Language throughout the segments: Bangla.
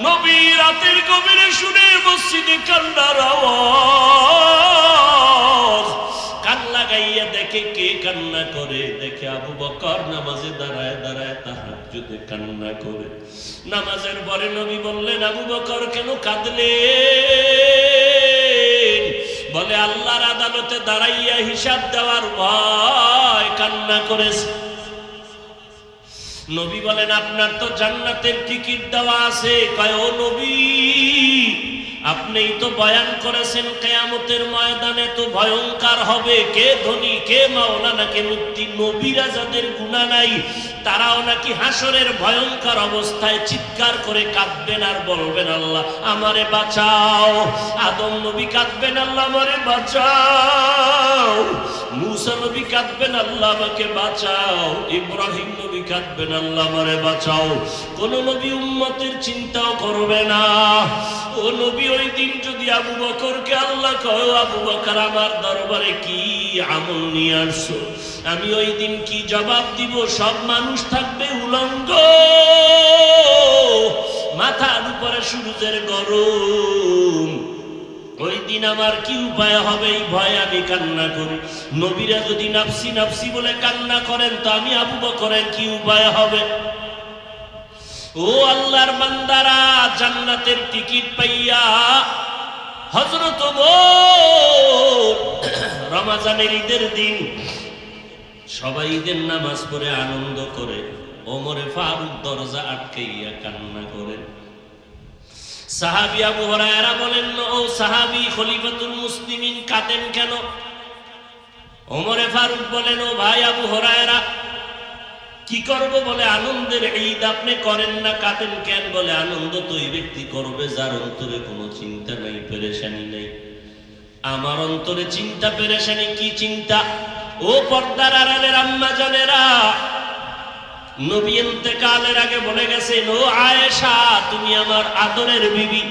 নবী রাতের গভীরে শুনে মসজিদে কান্নার আওয়াজ। কান লাগাইয়া দেখে কে কান্না করে, দেখে আবু বকর নামাজে দাঁড়ায় দাঁড়ায় তাহাজ্জুদে কান্না করে। নামাজের পরে নবী বললেন, আবু বকর কেন কাঁদলেন? বলে আল্লাহর আদালতে দাঁড়াইয়া হিসাব দেওয়ার ভয় কান্না করেছে। নবী বলেন, আপনার তো জান্নাতের টিকিট দেওয়া আছে। কয়, ও নবী, আপনিই তো বয়ান করেছেন কিয়ামতের ময়দানে তো ভয়ঙ্কর হবে, কে ধনী কে মাওলানা কে মুক্তি। নবীরা যাদের গুনাহ নাই তারাও নাকি হাসরের ভয়ঙ্কর অবস্থায় চিৎকার করে কাঁদবেন আর বলবেন, আল্লাহ আমারে বাঁচাও। আদম নবী কাঁদবেন, আল্লাহ আমারে বাঁচাও। মুসা নবী কাঁদবেন, আল্লাহ আমাকে বাঁচাও। ইব্রাহিম নবী কাঁদবেন, আল্লাহ আমারে বাঁচাও। কোন নবী উম্মতের চিন্তাও করবে না। ও নবী, ওই দিন যদি আবু বকরকে আল্লাহ কয়, আবু বকর আমার দরবারে কি আমল নিয়ে আসছো, আমি ওই দিন কি জবাব দিব? সব মানুষ থাকবে উলঙ্গ, মাথার উপরে সূর্যের গরম। ওই দিন আমার কি উপায় হবে? এই ভয়ে আমি কান্না করি। নবীরা যদি নাফসি নাফসি বলে কান্না করেন, তো আমি আবু বকরের কি উপায় হবে? ও আল্লাহর বান্দারা, জান্নাতের টিকিট পাইয়া হযরত ওমর রমজানের ঈদের দিন সবাই ঈদের নামাজ পড়ে আনন্দ করে, ওমরে ফারুক দরজা আটকাইয়া কান্না করেন। সাহাবী আবু হুরায়রা বলেন, ও সাহাবী খলিফাতুল মুসলিমিন কাঁদেন কেন? ওমরে ফারুক বলেন, ও ভাই আবু হুরায়রা, কি করব? বলে আনন্দের ঈদ আপনি করেন না, কাঁদেন কেন? বলে আনন্দ তো ওই ব্যক্তি করবে যার অন্তরে কোনো চিন্তা নাই, পেরেশানি নাই। আমার অন্তরে চিন্তা পেরেশানি। কি চিন্তা? ও পর্দার আড়ালের আম্মা জানেরা, নবী ইন্তেকালের আগে বলে গেছেন, ও আয়েশা তুমি আমার আদরের বিবি,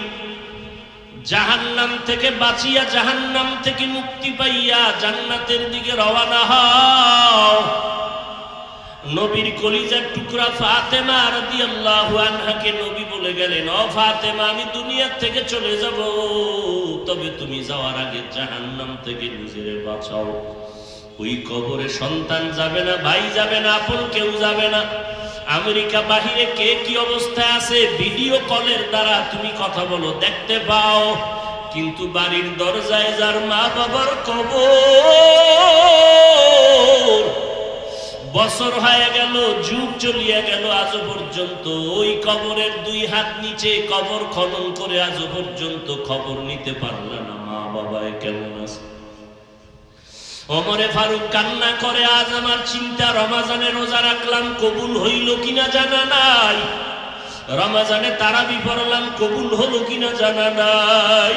জাহান্নাম থেকে বাঁচিয়া জাহান্নাম থেকে মুক্তি পাইয়া জান্নাতের দিকে রওনা হও। নবীর কলিজার টুকরা ফাতেমা রাদিয়াল্লাহু আনহাকে নবী বলে গেলেন, ও ফাতেমা, আমি দুনিয়া থেকে চলে যাব, তবে তুমি যাওয়ার আগে জাহান্নাম থেকে নিজেরে বাঁচাও। ওই কবরে সন্তান যাবে না, ভাই যাবে না, আপন কেউ যাবে না। আমেরিকা বাহিরে কে কি অবস্থায় আছে ভিডিও কলের দ্বারা তুমি কথা বলো, দেখতে পাও। কিন্তু বাড়ির দরজায় যার মা বাবার কবর, বছর হয়ে গেল, যুগ চলিয়া গেল, আজও পর্যন্ত ওই কবরের দুই হাত নিচে কবর খনন করে আজও পর্যন্ত খবর নিতে পারল না মা বাবায় কেমন আছে। ওমরে ফারুক কান্না করে, আজ আমার চিন্তা, রমজানে রোজা রাখলাম, কবুল হইল কিনা জানা নাই। রমজানে তারাবি পড়লাম, কবুল হলো কিনা জানা নাই।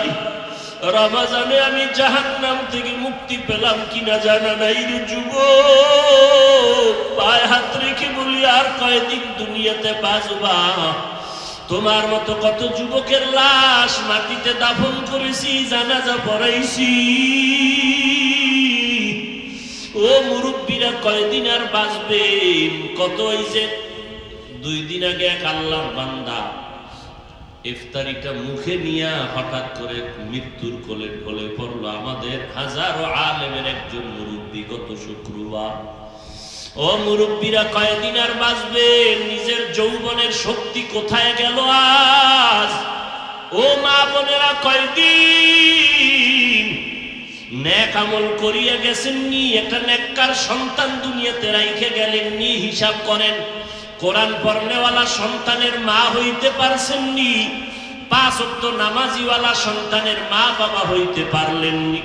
রমজানে আমি জাহান্নাম থেকে মুক্তি পেলাম কিনা জানা নাই। রে যুবক, পায়ে হাত রেখে বলি, আর কয়দিন দুনিয়াতে বাঁচবা? তোমার মতো কত যুবকের লাশ মাটিতে দাফন করেছি, জানাজা পড়াইছি। ও মুরব্বীরা, কয়দিন আর বাঁচবেন? কত এই যে 2 দিন আগে এক আল্লাহর বান্দা ইফতারিটা মুখে নিয়ে হঠাৎ করে মৃত্যুর কোলে ঢলে পড়লো। আমাদের হাজারো আলেমের একজন মুরব্বী গত শুক্রবার। ও মুরব্বীরা, কয়দিন আর বাঁচবেন? নিজের যৌবনের শক্তি কোথায় গেল আজ? ও মা বোনেরা, কয়দিন নেক আমল করিয়া গেছেননি, একটা নেককার সন্তান দুনিয়াতে রাইখে গেলেননি, হিসাব করেন। কোরআন পড়নেওয়ালা সন্তানের মা হইতে পারছেননি, 5 ওয়াক্ত নামাজিওয়ালা সন্তানের মা বাবা হইতে পারলেননি।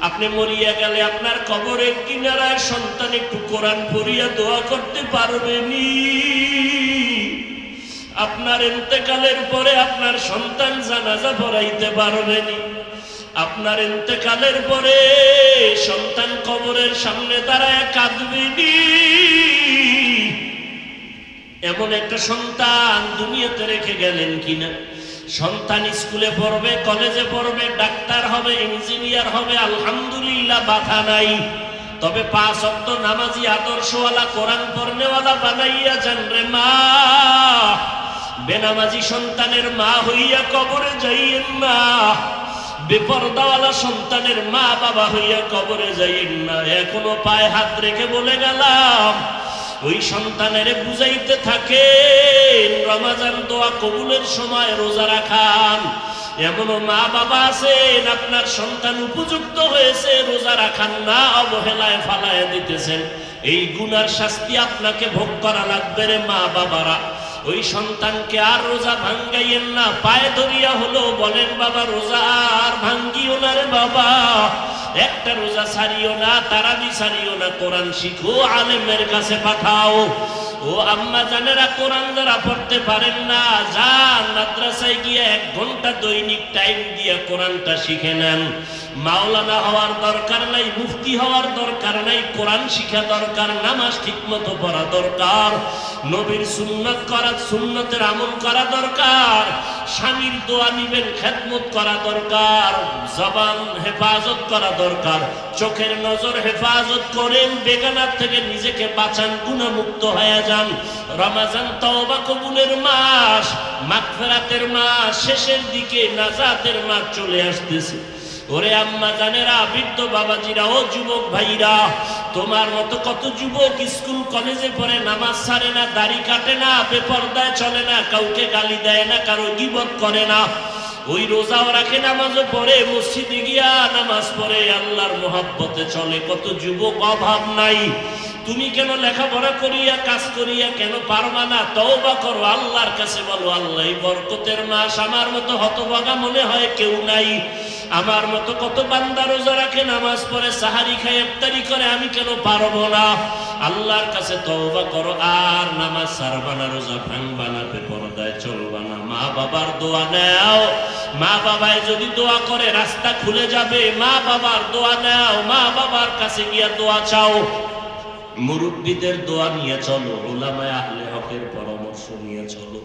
আপনি মরিয়া গেলে আপনার কবরের কিনারায় সন্তান একটু কোরআন পড়িয়া দোয়া করতে পারবেনি। আপনার ইন্তেকালের পরে আপনার সন্তান জানাজা পড়াইতে পারবেনি। আপনার ইন্তেকালের পরে সন্তান কবরের সামনে দাঁড়ায় কাঁদবেনি। এমন একটা সন্তান দুনিয়াতে রেখে গেলেন কিনা? সন্তান স্কুলে পড়বে, কলেজে পড়বে, ডাক্তার হবে, ইঞ্জিনিয়ার হবে, আলহামদুলিল্লাহ, বাধা নাই। তবে 5 ওয়াক্ত নামাজি আদর্শওয়ালা কোরআন পড়নেওয়ালা বানাইয়া যান রে মা। বেনামাজি সন্তানের মা হইয়া কবরে যাইয়েন না, বেপরদাওয়ালা সন্তানের মা বাবা হইয়া কবরে যাইয়েন না। এখনো পায়ে হাত রেখে বলে গেলাম, ওই সন্তানের বুঝাইতে থাকেন রমাজান দোয়া কবুলের সময় রোজা রাখান। এমনও মা বাবা আছেন আপনার সন্তান উপযুক্ত হয়েছে রোজা রাখান না, অবহেলায় ফালায় দিতেছেন, এই গুনার শাস্তি আপনাকে ভোগ করা লাগবে রে মা বাবারা। ওই সন্তানকে আর রোজা ভাঙ্গাইয়েন না, পায়ে ধরিয়া হলো বলেন বাবা রোজা আর ভাঙ্গিও না রে বাবা, একটা রোজা ছাড়িও না, তারাবি ছাড়িও না, কোরআন শিখো, আলেমের কাছে পাঠাও। ও আম্মা জানেরা, কোরআন যারা পড়তে পারেন না যান মাদ্রাসায় গিয়ে 1 ঘন্টা দৈনিক টাইম দিয়ে কোরআনটা শিখে নেন। মাওলানা হওয়ার দরকার নাই, মুফতি হওয়ার দরকার নাই, কোরআন শিখা দরকার, নামাজ ঠিকমতো পড়া দরকার, নবীর সুন্নাত করা, সুন্নতের আমল করা দরকার, স্বামীর দোয়া নিবেন খেদমত করা দরকার, জবান হেফাজত করা দরকার, চোখের নজর হেফাজত করেন, বেগানার থেকে নিজেকে বাঁচান, গুনাহমুক্ত হয়ে যান। রমাজান তওবা কবুলের মাস, মাগফিরাতের মাস, শেষের দিকে নাজাতের মাস চলে আসতেছে। ওরে আম্মা জানেরা, বৃদ্ধ বাবাজিরা, ও যুবক ভাইরা, তোমার মতো কত যুবক স্কুল কলেজে পড়ে, নামাজ ছাড়ে না, দাড়ি কাটে না, বেপরদায় চলে না, কাউকে গালি দেয় না, কারো গীবত করে না, ওই রোজাও রাখে, নামাজও পড়ে, মসজিদে গিয়া নামাজ পড়ে, আল্লাহর মহব্বতে চলে। কত যুবক অভাব নাই। তুমি কেন লেখাপড়া করিয়া কাজ করিয়া কেন পারবা না? তওবা করো, আল্লাহর কাছে বলো, আল্লাহ বরকতের মাস, আমার মতো হতভাগা মনে হয় কেউ নাই, আমার মতো কত বান্দা রোজা রাখে, নামাজ পড়ে, সাহারি খায়, ইফতারি করে, আমি কেন পারবো না? আল্লাহর কাছে তওবা করো, আর নামাজ ছাড়বা না, রোজা ভাঙবা না, বেপরদায় চলবা না, মা বাবার দোয়া নাও। মা বাবায় যদি দোয়া করে রাস্তা খুলে যাবে, মা বাবার দোয়া নাও, মা বাবার কাছে গিয়া দোয়া চাও, মুরব্বীদের দোয়া নিয়ে চলো, উলামায়ে আহলে হকের পরামর্শ নিয়ে চলো,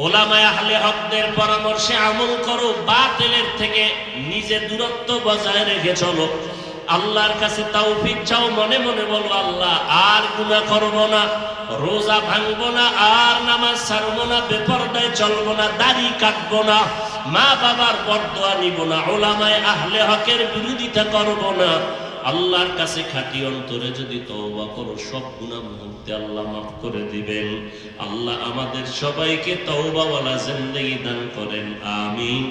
উলামায়ে আহলে হকদের পরামর্শে আমল করো, বাতিলের থেকে নিজে দূরত্ব বজায় রেখে চলো। আল্লাহর কাছে তৌফিক চাও, মনে মনে বলো, আল্লাহ আর গুনাহ করব না, রোজা ভাঙবো না, আর নামাজ ছাড়বো না, বেপরদায় চলবো না, দাড়ি কাটবো না, মা বাবার বরদোয়া নিব না, উলামায়ে আহলে হকের বিরোধিতা করব না। আল্লাহর কাছে খাঁটি অন্তরে যদি তওবা করো, সব গুনাহ মুহূর্তে আল্লাহ মাফ করে দিবেন। আল্লাহ আমাদের সবাইকে তওবাওয়ালা জিন্দেগি দান করেন, আমিন।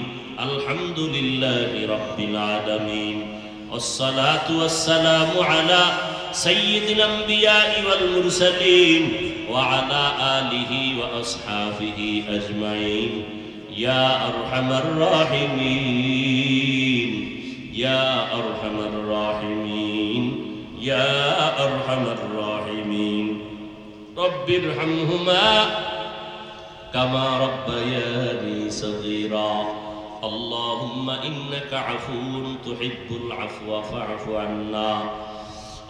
আলহামদুলিল্লাহি রাব্বিল আলামিন, والصلاة والسلام على سيد الأنبياء والمرسلين وعلى آله وأصحابه أجمعين يا أرحم الراحمين يا أرحم الراحمين يا أرحم الراحمين رب ارحمهما كما ربياني صغيرا اللهم إنك عفو تحب العفو فاعف عنا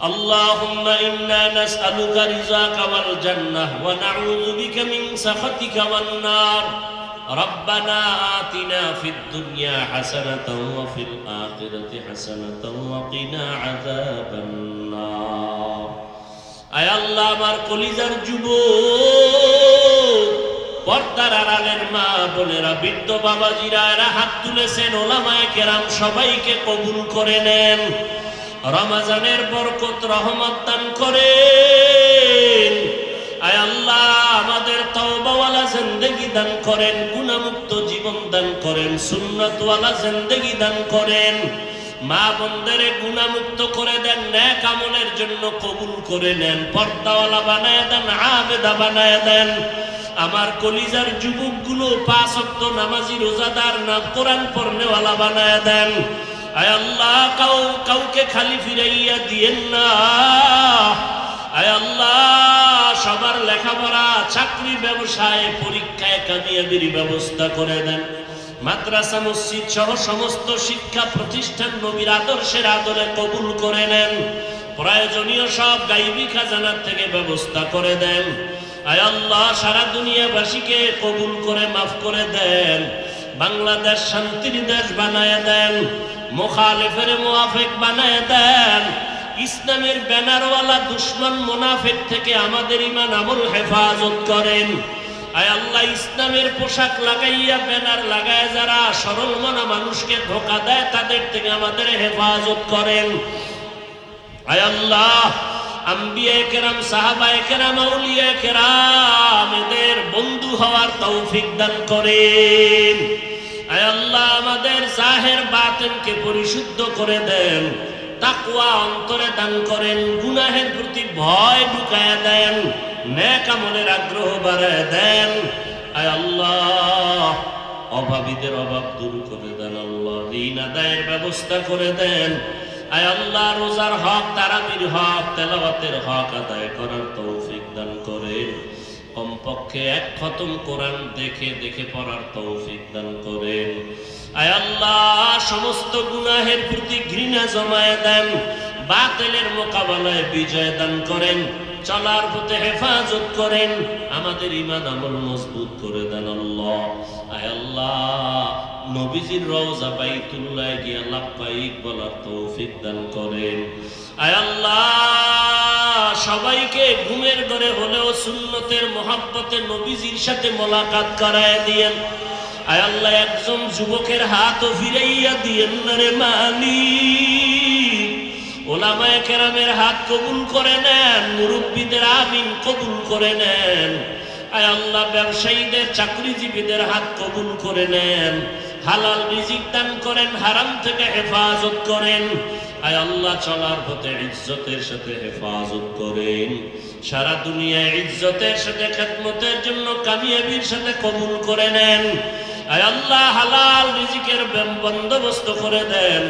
اللهم إنا نسألك رضاك والجنة ونعوذ بك من سخطك والنار ربنا آتنا في الدنيا حسنة وفي الآخرة حسنة وقنا عذاب النار আয় আল্লাহ আমার কলিজার যুবক পর্দার আড়ালের মা বোনেরা বৃদ্ধ বাবাজিরা এরা হাত তুলেছেন ওলামায়ে কেরাম সবাইকে কবুল করে নেন রমজানের বরকত রহমত দান করেন আয় আল্লাহ আমাদের তওবাওয়ালা জিন্দেগি দান করেন গুনাহমুক্ত জীবন দান করেন সুন্নাতওয়ালা জিন্দেগি দান করেন মা বোনদের গুনাহমুক্ত করে দেন নেক আমলের জন্য কবুল করে নেন পর্দাওয়ালা বানায় দেন আবেদা বানায় দেন আমার কলিজার যুবকগুলো পাঁচ ওয়াক্ত নামাজি রোজাদার না কোরআন পড়নেওয়ালা বানায় দেন আয় আল্লাহ কাউকে খালি ফিরাইয়া দিয়েন না আয় আল্লাহ সবার লেখাপড়া চাকরি ব্যবসায় পরীক্ষায় কামিয়াবির ব্যবস্থা করে দেন মাদ্রাসা মসজিদ সহ সমস্ত শিক্ষা প্রতিষ্ঠান নবীর আদর্শের আদরে কবুল করে নেন প্রয়োজনীয় সব গায়বী খাজানার থেকে ব্যবস্থা করে দেন আয় আল্লাহ সারা দুনিয়াবাসীকে কবুল করে মাফ করে দেন বাংলাদেশ শান্তির দেশ বানায় দেন মুখালিফের মুআফিক বানায় দেন ইসলামের ব্যানারওয়ালা দুশমন মুনাফিক থেকে আমাদের ঈমান আমল হেফাজত করেন আয় আল্লাহ ইসলামের পোশাক লাগাইয়া ব্যানার লাগায় যারা সরল মনা মানুষকে ধোঁকা দেয় তাদের থেকে আমাদের হেফাজত করেন। আয় আল্লাহ আম্বিয়ায়ে কেরাম, সাহাবায়ে কেরাম, আউলিয়ায়ে কেরাম এদের বন্ধু হওয়ার তৌফিক দান করেন। আয় আল্লাহ আমাদের জাহের বাতিনকে পরিশুদ্ধ করে দেন, তাকওয়া অন্তরে দান করেন, গুনাহের প্রতি ভয় ঢুকায়া দেন, নেক আমলের আগ্রহ বাড়ায় দেন। আয় আল্লাহ অভাবীদের অভাব দূর করে দেন, আল্লাহ ঋণ আদায়ের ব্যবস্থা করে দেন। আয় আল্লাহ রোজার হক, তারাবির হক, তেলাওয়াতের হক আদায় করার তৌফিক দান করেন। কমপক্ষে এক খতম কোরআন দেখে দেখে পড়ার তৌফিক দান করেন। আয় আল্লাহ সমস্ত গুনাহের প্রতি ঘৃণা জমায়ে দেন, বাতিলের মোকাবেলায় বিজয় দান করেন, চলার পথে হেফাজত করেন, আমাদের ঈমান আমল মজবুত করে দেন আল্লাহ। আয় আল্লাহ নবীজির রওজা বাইতুল্লাহ গিয়া লাব্বাইক বলার তৌফিক দান করেন। আয় আল্লাহ সবাইকে ঘুমের ঘরে হলেও সুন্নতের মহব্বতে নবীজির সাথে মোলাকাত করায় দিয়েন। আয় আল্লাহ একজন যুবকের হাতও ফিরাইয়া দিয়েন না রে মালিক। ওলামায়ে কেরামের হাত কবুল করে নেন, মুরব্বীদের আমিন কবুল করে নেন। আয় আল্লাহ ব্যবসায়ীদের, চাকরিজীবীদের হাত কবুল করে নেন, হালাল রিজিক দান করেন, হারাম থেকে হেফাজত করেন। আয় আল্লাহ চলার পথে ইজ্জতের সাথে হেফাজত করেন, সারা দুনিয়ায় ইজ্জতের সাথে খেদমতের জন্য কামিয়াবির সাথে কবুল করে নেন। আয় আল্লাহ হালাল রিজিকের বন্দোবস্ত করে দেন,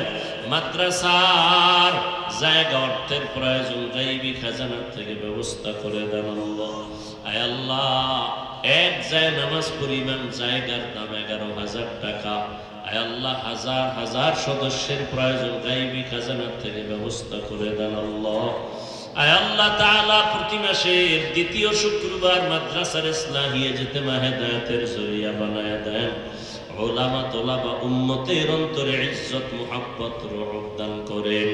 মাদ্রাসার জায়গা অর্থের প্রয়োজন গায়বী খাজানার থেকে ব্যবস্থা করে দেন আল্লাহ। আয় আল্লাহ এক যায় নামাজ পরিমাণ জায়গার দাম 11,000 টাকা। আয় আল্লাহ হাজার হাজার সদস্যের প্রয়োজন গায়বী খাজানার থেকে ব্যবস্থা করে দেন আল্লাহ। আয় আল্লাহ তাআলা প্রতি মাসের দ্বিতীয় শুক্রবার মাদ্রাসার ইসলাহিয়া যেতে হেদায়েতের জরিয়া বানায় দেন। উলামা তোলাবা উম্মতের অন্তরে ইজ্জত মুহাব্বত রহমত দান করেন।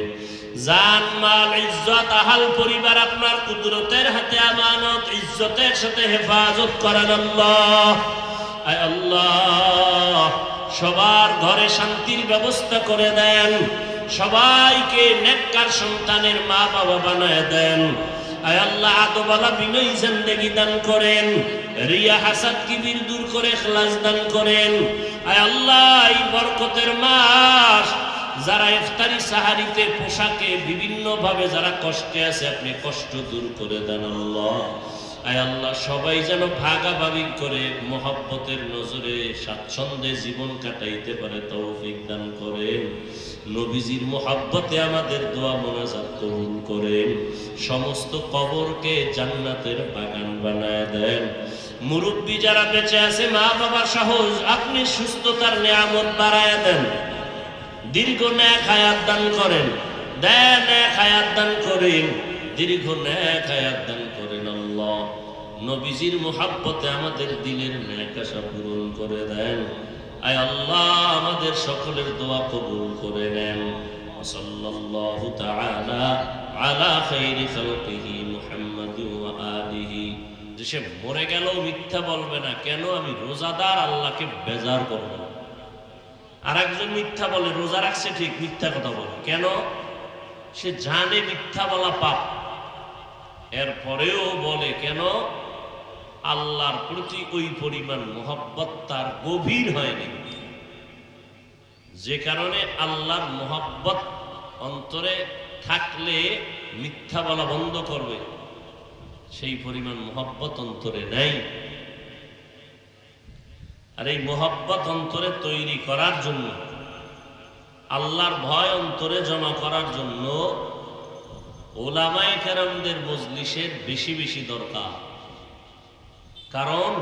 জান মাল ইজ্জত আহাল পরিবার আপনার কুদরতের হাতে আমানত, ইজ্জতের সাথে হেফাজত করেন আল্লাহ। আয় আল্লাহ সবার ঘরে শান্তির ব্যবস্থা করে দেন, সবাইকে নেককার সন্তানের মা বাবা বানায় দেন। আয় আল্লাহ আদবালা বিনয়ী জিন্দেগি দান করেন, রিয়া হাসাদ কিবির দূর করে ইখলাস দান করেন। আয় আল্লাহ এই বরকতের মাস যারা ইফতারি সাহারিতে পোশাকে বিভিন্ন ভাবে যারা কষ্টে আছে আপনি কষ্ট দূর করে দেন আল্লাহ। আয় আল্লাহ সবাই যেন ভাগাভাগি করে মোহাব্বতের নজরে স্বাচ্ছন্দ্যে জীবন কাটাইতে পারে তৌফিক দান করেন। নবীজির মোহাব্বতে আমাদের দোয়া মোনাজাত কবুল করেন, সমস্ত কবরকে জান্নাতের বাগান বানায় দেন। মুরব্বী যারা বেঁচে আছে মা বাবা সহ আপনি সুস্থতার নিয়ামত বাড়ায় দেন, দীর্ঘ নেক হায়াত দান করেন, নেক হায়াত দান করেন, দীর্ঘ নেক হায়াত দান করেন আল্লাহ। নবীজির মোহাব্বতে আমাদের দিলের নেক আশা পূরণ করে দেন। আয় আল্লাহ আমাদের সকলের দোয়া কবুল করে নেন। সাল্লাল্লাহু তাআলা আলা খাইরি খালকিহি মুহাম্মাদ ওয়া আলিহি। যে সে মরে গেল মিথ্যা বলবে না, কেন আমি রোজাদার, আল্লাহকে বেজার করব না। আর একজন মিথ্যা বলে, রোজা রাখছে ঠিক, মিথ্যা কথা বলে, কেন? সে জানে মিথ্যা বলা পাপ, এরপরেও বলে কেন? আল্লাহর প্রতি ওই পরিমাণ মোহাব্বত তার গভীর হয়নি, যে কারণে আল্লাহর মোহাব্বত অন্তরে থাকলে মিথ্যা বলা বন্ধ করবে, সেই পরিমাণ মোহাব্বত অন্তরে নাই। আর এই মোহাব্বত অন্তরে তৈরি করার জন্য, আল্লাহর ভয় অন্তরে জমা করার জন্য ওলামায়ে কেরামদের মজলিসের বেশি বেশি দরকার। কারণ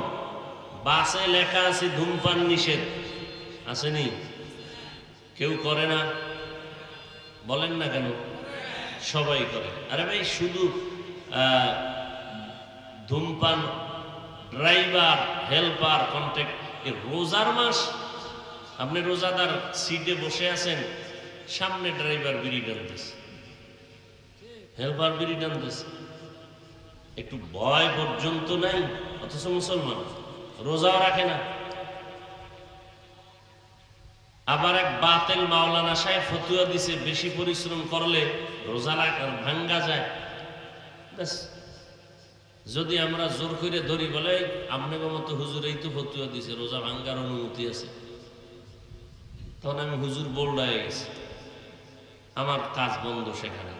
বাসে লেখা আছে ধূমপান নিষেধ, আসেনি? কেউ করে না? বলেন না কেন? সবাই করে। আরে ভাই শুধু ধূমপান, ড্রাইভার, হেল্পার, কন্ট্রাক্ট, রোজার মাস আপনি রোজাদার সিটে বসে আছেন, সামনে ড্রাইভার বিড়ি টানতেছে, হেল্পার বিড়ি টানতেছে, একটু ভয় পর্যন্ত নাই, অথচ মুসলমান। রোজাও রাখে না। আবার এক বাতেল মাওলানা সাহেব ফতুয়া দিছে বেশি পরিশ্রম করলে রোজা ভাঙ্গা যায়। যদি আমরা জোর করে ধরি বলে আপনাকে মতো হুজুর এই তো ফতুয়া দিছে রোজা ভাঙ্গার অনুমতি আছে, তখন আমি হুজুর বোল্ড হয়ে গেছি, আমার কাজ বন্ধ সেখানে।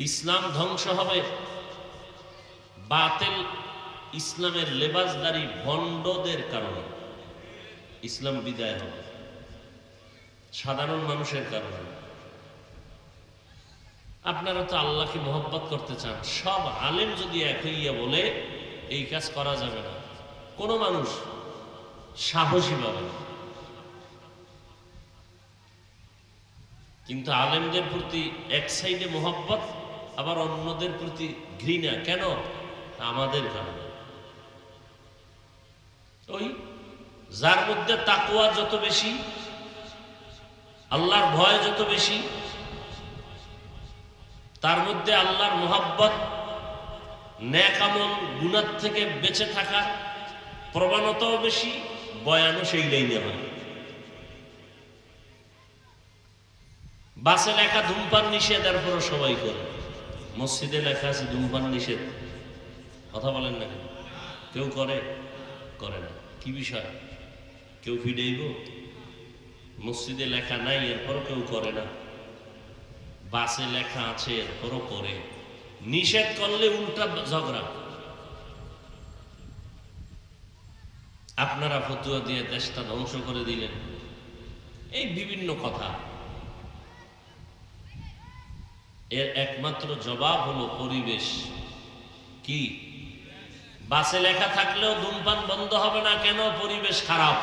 ইসলাম ধ্বংস হবে, বাতিল ইসলামের লেবাসদারি ভণ্ডদের কারণে ইসলাম বিদায় হবে, সাধারণ মানুষের কারণে। আপনারা তো আল্লাহকে মহব্বত করতে চান, সব আলেম যদি এক হইয়া বলে এই কাজ করা যাবে না, কোনো মানুষ সাহসী পাবে না। কিন্তু আলেমদের প্রতি এক সাইডে মহব্বত, আবার অন্যদের প্রতি ঘৃণা। কেন? আমাদের কারণে। ওই যার মধ্যে তাকওয়া যত বেশি, আল্লাহর ভয় যত বেশি, তার মধ্যে আল্লাহর মহব্বত, নেক আমল, গুনাহ থেকে বেঁচে থাকা প্রবণতাও বেশি, বয়ানও সেই লাইনে হয়। বাসে লেখা ধূমপান নিষেধ, এরপরও সবাই করে। মসজিদে লেখা আছে ধূমপান নিষেধ, কথা বলেন না কেন? কেউ করে? করে না। কি বিষয়? কেউ ফিডাইব? মসজিদে লেখা নাই এরপরও কেউ করে না, বাসে লেখা আছে এরপরও করে। নিষেধ করলে উল্টা ঝগড়া। আপনারা ফতুয়া দিয়ে দেশটা ধ্বংস করে দিলেন, এই বিভিন্ন কথা। এর একমাত্র জবাব হলো পরিবেশ। কি? বাসে লেখা থাকলেও ধূমপান বন্ধ হবে না কেন? পরিবেশ খারাপ।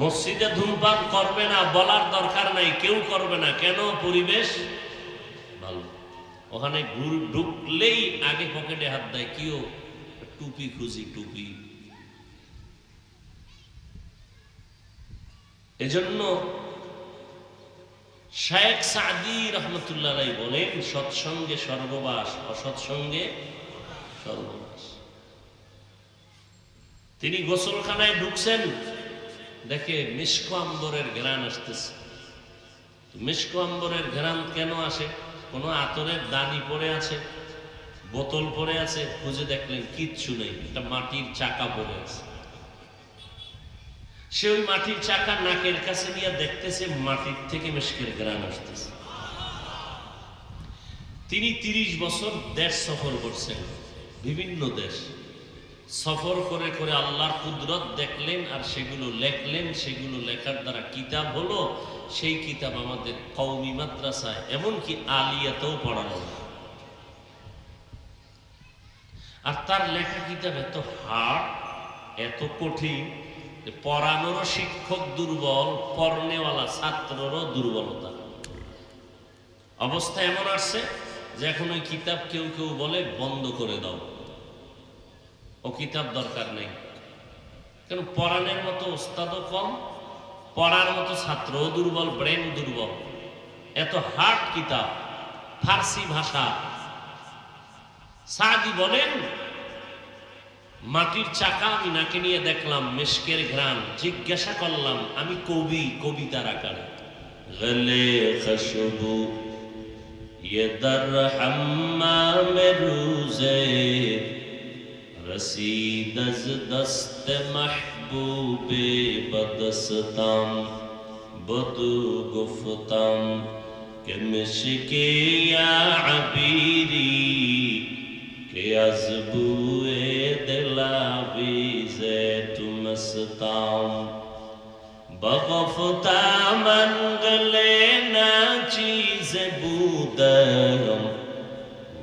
মসজিদে ধূমপান করবে না বলার দরকার নাই, কেউ করবে না কেন? পরিবেশ ভালো। ওখানে ঢুকলেই আগে পকেটে হাত দেয়, কিও টুপি খুঁজি, টুপি। এজন্য শেখ সাদি রহমতুল্লাহ আলাইহি বলেন, সৎসঙ্গে স্বর্গবাস, অসৎসঙ্গে সর্বনাশ। তিনি গোসলখানায় ঢুকছেন, দেখে মিশক আম্বরের ঘ্রাণ আসতেছে। মিশক আম্বরের ঘ্রাণ কেন আসে? কোনো আতরের দানি পড়ে আছে, বোতল পড়ে আছে, খুঁজে দেখলেন কিচ্ছু নেই, একটা মাটির চাকা পড়ে আছে। সে ওই মাটির চাকা নাকের কাছে নিয়ে দেখতেছে, মাটির থেকে মিশকের ঘ্রাণ আসতেছে। তিনি 30 বছর দেশ সফর করছেন, বিভিন্ন দেশ সফর করে করে আল্লাহর কুদরত দেখলেন, আর সেগুলো লেখলেন। সেগুলো লেখার দ্বারা কিতাব হলো। সেই কিতাব আমাদের কওমি মাদ্রাসায়, এমনকি আলিয়াতেও পড়ানো। আর তার লেখা কিতাব এত হার্ড, এত কঠিন, পড়ানোরও শিক্ষক দুর্বল, পড়নেওয়ালা ছাত্ররও দুর্বলতা। অবস্থা এমন আসছে যে এখন ওই কিতাব কেউ কেউ বলে বন্ধ করে দাও, ও কিতাব দরকার নেই। কারণ পড়ানোর মতো ওস্তাদও কম, পড়ার মতো ছাত্রও দুর্বল, ব্রেন দুর্বল। এত হার্ড কিতাব, ফার্সি ভাষা। সাদি বলেন, মাটির চাকা আমি নাকে নিয়ে দেখলাম, মিশকের ঘ্রাণ। জিজ্ঞাসা করলাম, আমি কবি, কবিতার আকারে। গলে খুশবু ये दर हम्माम रोज़े रसीद अज़ दस्त महबूब बदस्तम बदू गुफ्तम के मिशके या अबीरी के अज़बुए दिलावीज़े तुमस्तम बगफ्ता मन गले ना चीज़ बूदम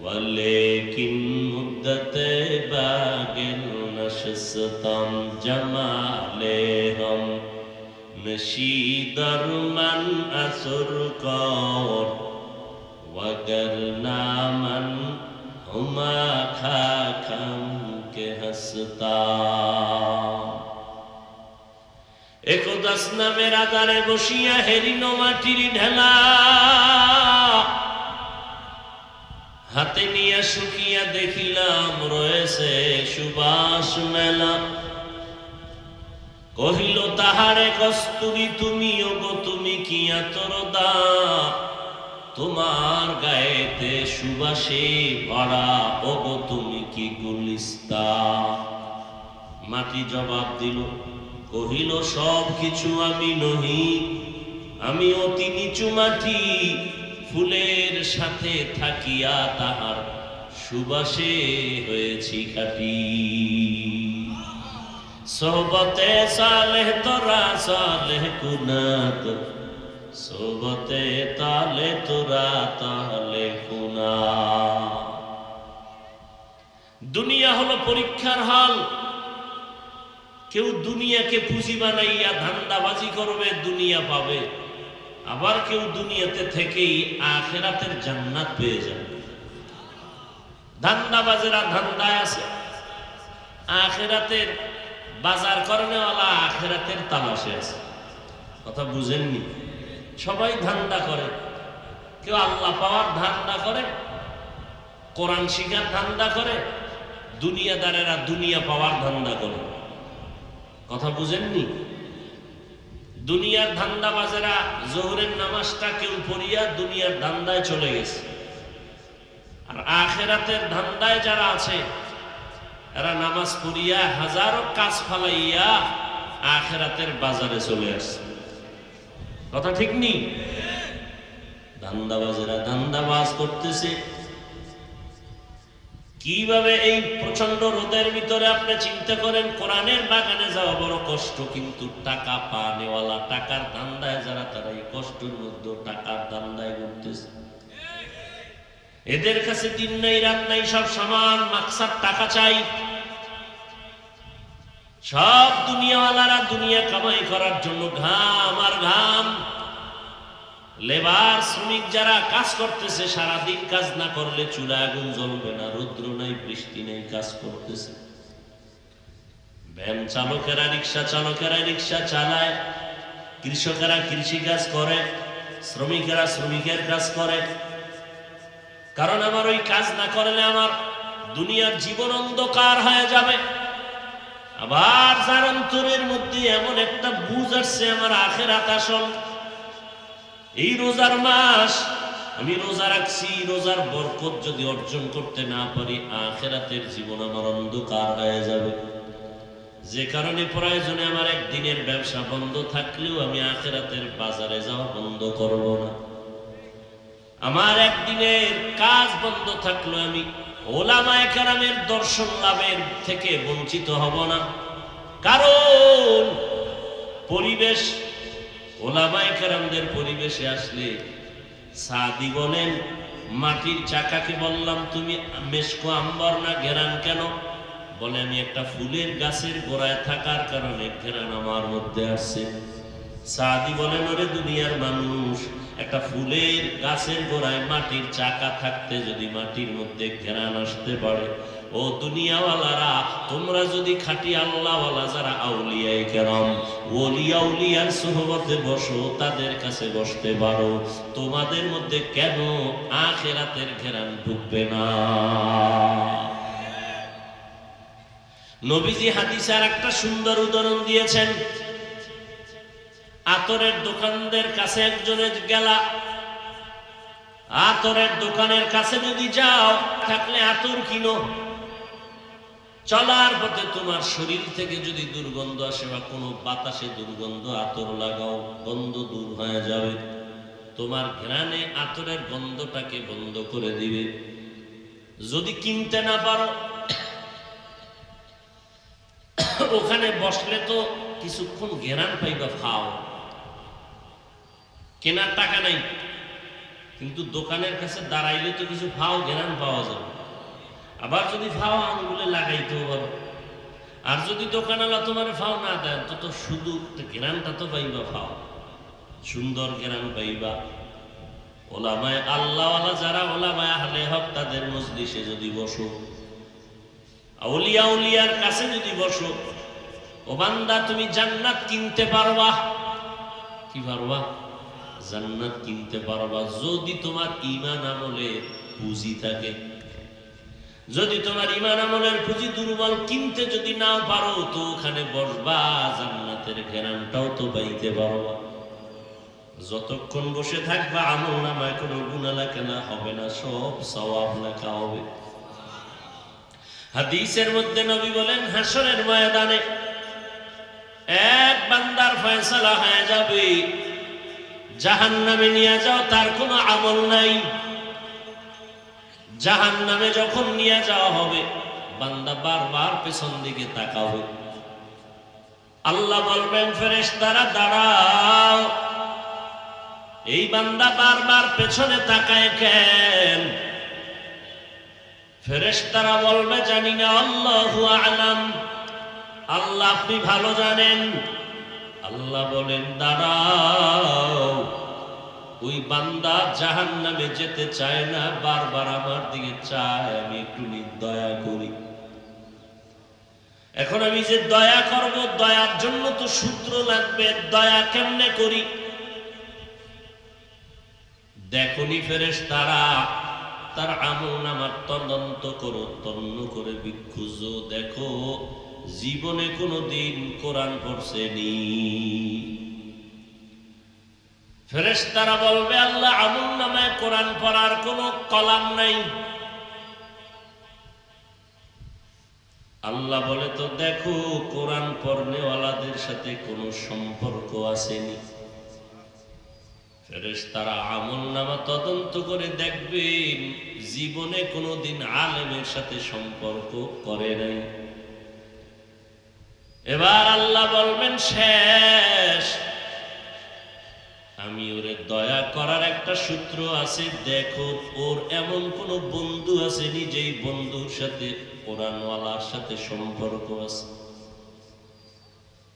वलेकिन मुद्दत बागिल नशस्तम जमाले हम नशीदर मन असुर कौर वगरना मन हुमा खाखम के हंसता। একদাস নামের আধারে বসিয়া হেরিনো মাটির ঢেলা হাতে নিয়ে শুকিয়া দেখিলাম রয়েছে সুবাস মেলা। কহিল তাহারে কস্তুরী তুমি ওগো তুমি কি আতরদা, তোমার গায়েতে সুবাসে ভরা ওগো তুমি কি গুলিস্তা। মাটি জবাব দিল, কহিল সব কিছু আমি নহি, আমি অতি নিচু মাটি, ফুলের সাথে থাকিয়া তাহার সুবাসে হয়েছি খাটি। সোহবতে সালেহ তোরা সালেহ কুনাত, সোহবতে তালে তোরা তাহলে কুনা। দুনিয়া হলো পরীক্ষার হল। কেউ দুনিয়াকে পুঁজি বানাইয়া ধান্দাবাজি করবে, দুনিয়া পাবে। আবার কেউ দুনিয়াতে থেকেই আখিরাতের জান্নাত পেয়ে যাবে। ধান্দাবাজেরা ধান্দায় আছে, আখিরাতের বাজার করেনেওয়ালা আখিরাতের তালাশে আছে। কথা বুঝেননি? সবাই ধান্দা করে, কেউ আল্লাহ পাওয়ার ধান্দা করে, কোরআন শিখার ধান্দা করে, দুনিয়াদারেরা দুনিয়া পাওয়ার ধান্দা করে। কথা বুঝেননি? দুনিয়ার ধান্দাবাজেরা জোহরের নামাজটা কেউ পড়িয়া দুনিয়ার ধান্দায় চলে গেছে, আর আখিরাতের ধান্দায় যারা আছে এরা নামাজ পড়িয়া হাজারো কাজ ফালাইয়া আখিরাতের বাজারে চলে আসছে। কথা ঠিক নেই? ধান্দাবাজেরা ধান্দাবাজ করতেছে কিভাবে? এই প্রচন্ড রোদের ভিতরে আপনি চিন্তা করেন, কোরআনের বাগানে যাওয়া বড় কষ্ট, কিন্তু টাকা পানেওয়ালা, টাকার ধান্দায় যারা, তারা এই কষ্টের মধ্যে টাকার ধান্দায় ঘুরতেছে। এদের কাছে দিন নাই রাত নাই, সব সমান, মাকসাদ টাকা চাই। সব দুনিয়াওয়ালারা দুনিয়া কামাই করার জন্য ঘাম আর ঘাম। লেবার শ্রমিক যারা কাজ করতেছে, সারাদিন কাজ না করলে চুলা আগুন জ্বলবে না, রৌদ্র নাই বৃষ্টি নেই, কাজ করতেছে। ভ্যান চালকেরা, রিক্সা চালকেরা রিক্সা চালায়, কৃষকেরা কৃষি কাজ করে, শ্রমিকেরা শ্রমিকের কাজ করে। কারণ আমার ওই কাজ না করলে আমার দুনিয়ার জীবন অন্ধকার হয়ে যাবে। আবার যার অন্তরের মধ্যে এমন একটা বুঝ আসছে, আমার আখিরাত আসল, এই রোজার মাস আমি রোজা রাখছি, রোজার বরকত যদি অর্জন করতে না পারি, আখিরাতের জীবন আমার অন্ধকার হয়ে যাবে। যে কারণে প্রয়োজনে আমার একদিনের ব্যবসা বন্ধ থাকলেও আমি আখিরাতের বাজারে যাওয়া বন্ধ করব না। আমার একদিনের কাজ বন্ধ থাকলেও আমি ওলামায়ে কেরামের দর্শন লাভের থেকে বঞ্চিত হব না। কারণ পরিবেশ, ওলামায়ে কেরামদের পরিবেশে আসলে সাদি বলেন, মাটির চাকাকে বললাম তুমি মেশকো আম্বর না ঘেরান কেন? বলে আমি একটা ফুলের গাছের গোড়ায় থাকার কারণে ঘেরান আমার মধ্যে আসছে। সাদি বলেন, ওরে দুনিয়ার মানুষ, একটা ফুলের গাছের গোড়ায় মাটির চাকা থাকতে যদি মাটির মধ্যে ঘেরান আসতে পারে, ও দুনিয়াওয়ালারা, তোমরা যদি খাঁটি আল্লাহওয়ালা যারা আউলিয়ায়ে কেরাম, ওলিয়া উলিয়ার সুহবতে বসো, তাদের কাছে বসতে পারো, তোমাদের মধ্যে কেন আখিরাতের ঘেরান ঢুকবে না? নবীজি হাদিসের একটা সুন্দর উদাহরণ দিয়েছেন। আতরের দোকানদের কাছে একজনের গেলা, আতরের দোকানের কাছে যদি যাও, থাকলে আতর কিনো। চলার পথে তোমার শরীর থেকে যদি দুর্গন্ধ আসে বা কোনো বাতাসে দুর্গন্ধ, আতর লাগাও, গন্ধ দূর হয়ে যাবে। তোমার ঘ্রাণে আতরের গন্ধটাকে বন্ধ করে দিবে। যদি কিনতে না পারো, ওখানে বসলে তো কিছুক্ষণ ঘ্রাণ পাইবা, খাও। কেনার টাকা নাই, কিন্তু দোকানের কাছে দাঁড়াইলে তো কিছু ফাও ঘ্রাণ পাওয়া যাবে। আবার যদি ফাও আঙ্গুলে লাগাইতেও পারো। আর যদি দোকানওয়ালা তোমার ফাও না দেয়, তো শুধু ঘ্রাণটা তো পাইবা, ফাও সুন্দর ঘ্রাণ পাইবা। ওলামায়ে আল্লাহওয়ালা যারা ওলামায়ে আহলে হক, তাদের মজলিসে যদি বসো, আউলিয়া উলিয়ার কাছে যদি বসো, ও বান্দা তুমি জান্নাত কিনতে পারবা। কি পারবা? জান্নাত কিনতে পারবা যদি তোমার ঈমান আমলে পুঁজি থাকে। যদি তোমার ঈমান আমলের পুঁজি দুর্বল, কিনতে যদি না পারো তো ওখানে বসবা, জান্নাতের ঘেরানটাও তো পাইতে পারবা। যতক্ষণ বসে থাকবা আমল নামায় কোনো গুনাহ লেখা হবে না, সব সওয়াব লেখা হবে। হাদিসের মধ্যে নবী বলেন, হাসরের ময়দানে এক বান্দার ফয়সালা হয়ে যাবে, জাহান্নামে নিয়ে যাও, তার কোনো আমল নাই। জাহান্নামে যখন নিয়ে যাওয়া হবে, বান্দা বারবার পেছন দিকে তাকাবে। আল্লাহ বলবেন, ফেরেশতারা দাঁড়াও। এই বান্দা বারবার পেছনে তাকায় কেন? ফেরেশতারা বলবে, জানি না, আল্লাহু আ'লাম, আল্লাহ আপনি ভালো জানেন। আল্লাহ বলেন, দাঁড়াও। ওই বান্দা জাহান্নামে যেতে চায় না, বারবার আমার দিকে চায়, আমি একটু দয়া করি। এখন আমি যে দয়া করব, দয়ার জন্য তো সূত্র লাগবে। দয়া কেমনে করি? দেখুনি ফেরেশতারা, তার আমলনামার তদন্ত করো, তন্ন করে বিক্ষুজো, দেখো জীবনে কোনোদিন কোরআন পড়ছেনি। ফেরেশতারা বলবে, আল্লাহ আমলনামায় কোরআন পড়ার কোনো কলাম নাই। আল্লাহ বলে, তো দেখো কোরআন পড়নেওয়ালাদের সাথে কোনো সম্পর্ক আসেনি। ফেরেশতারা আমলনামা তদন্ত করে দেখবেন জীবনে কোনোদিন আলেমের সাথে সম্পর্ক করে নাই। এবার আল্লাহ বলবেন, শেষ। আমি ওরে দয়া করার একটা সূত্র আছে, দেখো ওর এমন কোন বন্ধু আছে যেই বন্ধুর সাথে কোরআনওয়ালার সাথে সম্পর্ক আছে।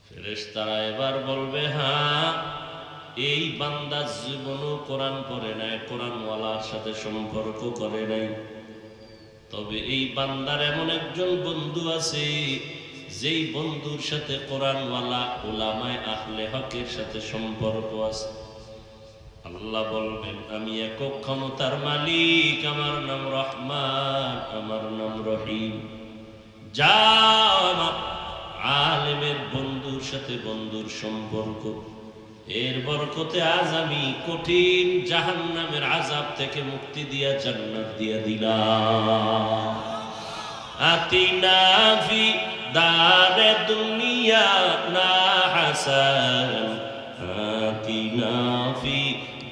ফেরেশতারা এবার বলবে, হ্যাঁ, এই বান্দা জীবনও কোরআন পড়ে নাই, কোরআনওয়ালার সাথে সম্পর্ক করে নাই, তবে এই বান্দার এমন একজন বন্ধু আছে যেই বন্ধুর সাথে কোরআনওয়ালা উলামায়ে আহলে হকের সাথে সম্পর্ক আছে। আল্লাহ বলবেন, আমি একক ক্ষমতার মালিক, আমার নাম রহমান, আমার নাম রহিম। যাও, আমার আলেমের বন্ধুর সাথে বন্ধুর সম্পর্ক, এর বরকতে আজ আমি কঠিন জাহান্নামের আযাব থেকে মুক্তি দিয়া জান্নাত দিয়া দিলাম। আতিনা ফি দারে দুনিয়া না হাসান, আতিনা ফি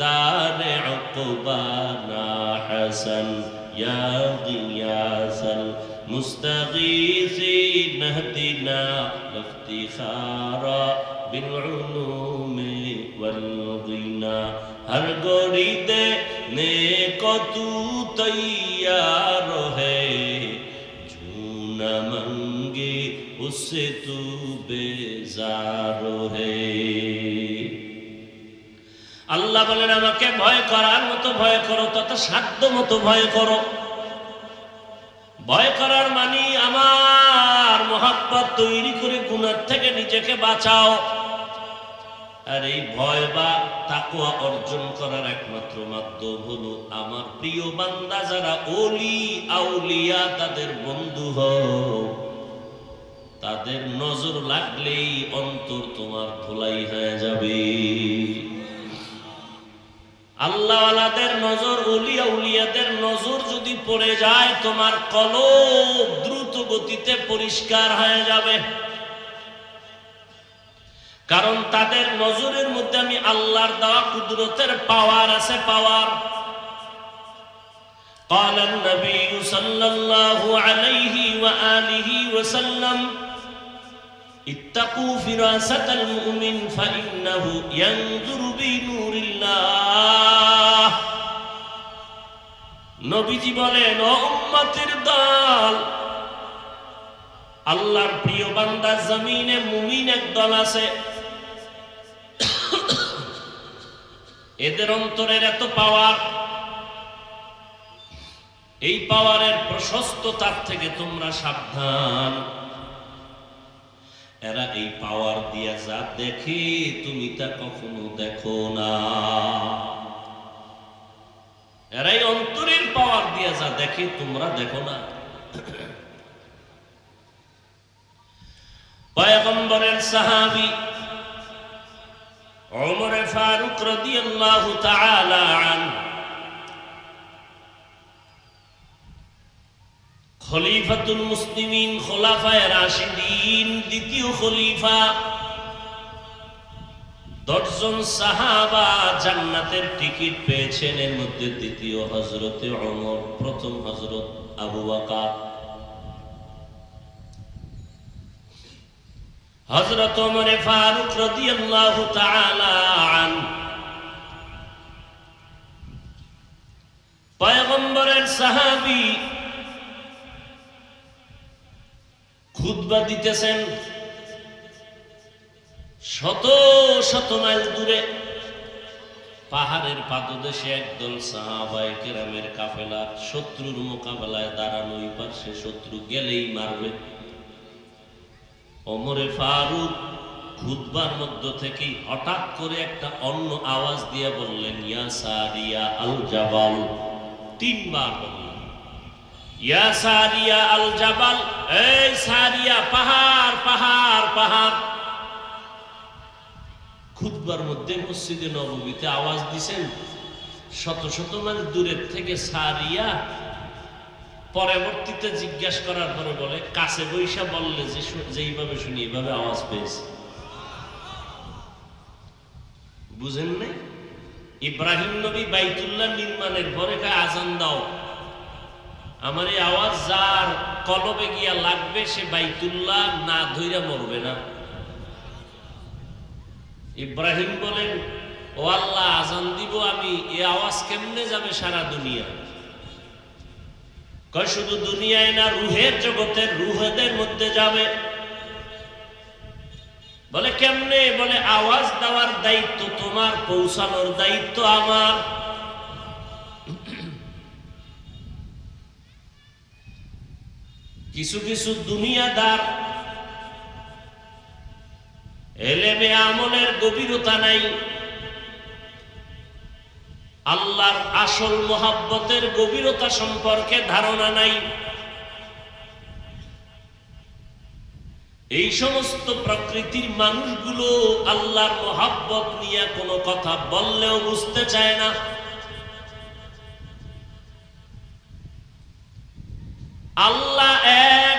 দারে উকবা না হাসান, ইয়া গিয়াসাল মুস্তাগীসিন ইহদিনা ইফতিখারা বিল উলুমি ওয়াল গিনা। হর গরি দেনে কো তু তৈয়ার है, झूना मंगे उससे तू बेजार है। আল্লাহ বলেন, আমাকে ভয় করার মতো ভয় করো, তত সাধ্য মতো ভয় করো। ভয় করার মানে আমার মহব্বত তৈরি করে গুনাহ থেকে নিজেকে বাঁচাও। আর এই ভয় বা তাকওয়া অর্জন করার একমাত্র মাধ্যম হলো আমার প্রিয় বান্দা যারা ওলি আউলিয়া, তাদের বন্ধু হও। তাদের নজর লাগলেই অন্তর তোমার ধুলাই হয়ে যাবে। আল্লাহওয়ালাদের নজর, ওলি আউলিয়াদের নজর যদি পড়ে যায়, তোমার কলব দ্রুত গতিতে পরিষ্কার হয়ে যাবে। কারণ তাদের নজরের মধ্যে আমি আল্লাহর দেওয়া কুদরতের পাওয়ার আছে, পাওয়ার। قال النبي صلى الله عليه وآله وسلم اتقوا فراسة المؤمن فإنه ينظر بنور الله। নবীজি বলেন, ও উম্মতের দল, আল্লাহর প্রিয় বান্দা জমিনে মুমিন এক দল আছে, এদের অন্তরের এত পাওয়ার, এই পাওয়ারের প্রশস্ততার থেকে তোমরা সাবধান। এরা এই পাওয়ার দিয়া যা দেখে তুমি তা কখনো দেখো না। এরাই অন্তরের পাওয়ার দিয়ে যা দেখে, তোমরা দেখো না। পয়গম্বরের সাহাবী ওমর ফারুক রাদিয়াল্লাহু তাআলা আনহু খলিফাতুল মুসলিমিন, খোলাফায়ে রাশিদিন, দ্বিতীয় খলিফা। 10 জন সাহাবা জান্নাতের টিকিট পেয়েছেন। এর মধ্যে দ্বিতীয় হযরতে ওমর, প্রথম হযরত আবু বকর। হযরত ওমর ফারুক রাদিয়াল্লাহু তাআলা আনহু পয়গম্বরের সাহাবী, খুতবা দিতেছেন শত শত মাইল দূরে পাহাড়ের পাদদেশে একদল সাহাবায়ে কেরামের কাফেলা শত্রুর মোকাবেলায় দাঁড়ানো। ওই পাশে শত্রু গেলেই মারবে। ওমরে ফারুক খুতবার মধ্য থেকে হঠাৎ করে একটা অন্য আওয়াজ দিয়ে বললেন, ইয়া সারিয়া আল জাবাল। 3 বার বললেন, ইয়া সারিয়া আল জাবাল, এই সারিয়া, পাহাড় পাহাড় পাহাড়। খুতবার মধ্যে মসজিদে নববীতে আওয়াজ দিছেন শত শত মাইল দূরের থেকে সারিয়া। পরবর্তীতে জিজ্ঞাসা করার পরে বলে, কাছে বৈশা বললে যে যেইভাবে শুনি এইভাবে আওয়াজ পেয়েছে। বুঝেন নাই? ইব্রাহিম নবী বাইতুল্লাহ নির্মাণের পরে আজান দাও, আমার এই আওয়াজ যার কলবে গিয়া লাগবে সে বাইতুল্লাহ না ধইরা মরবে না। ইব্রাহিম বলেন, ও আল্লাহ, আজান দিব আমি, এই আওয়াজ কেমনে যাবে সারা দুনিয়া? কয় শুধু দুনিয়ায় না, রুহের জগতের রুহেদের মধ্যে যাবে। বলে কেমনে? বলে আওয়াজ দেওয়ার দায়িত্ব তোমার, পৌঁছানোর দায়িত্ব আমার। কিছু কিছু দুনিয়াদার এলেমে আমলের গভীরতা নাই, আল্লাহর আসল মোহাব্বতের গভীরতা সম্পর্কে ধারণা নাই। এই সমস্ত প্রকৃতির মানুষগুলো আল্লাহর মোহাব্বত নিয়ে কোনো কথা বললেও বুঝতে চায় না। আল্লাহ এক,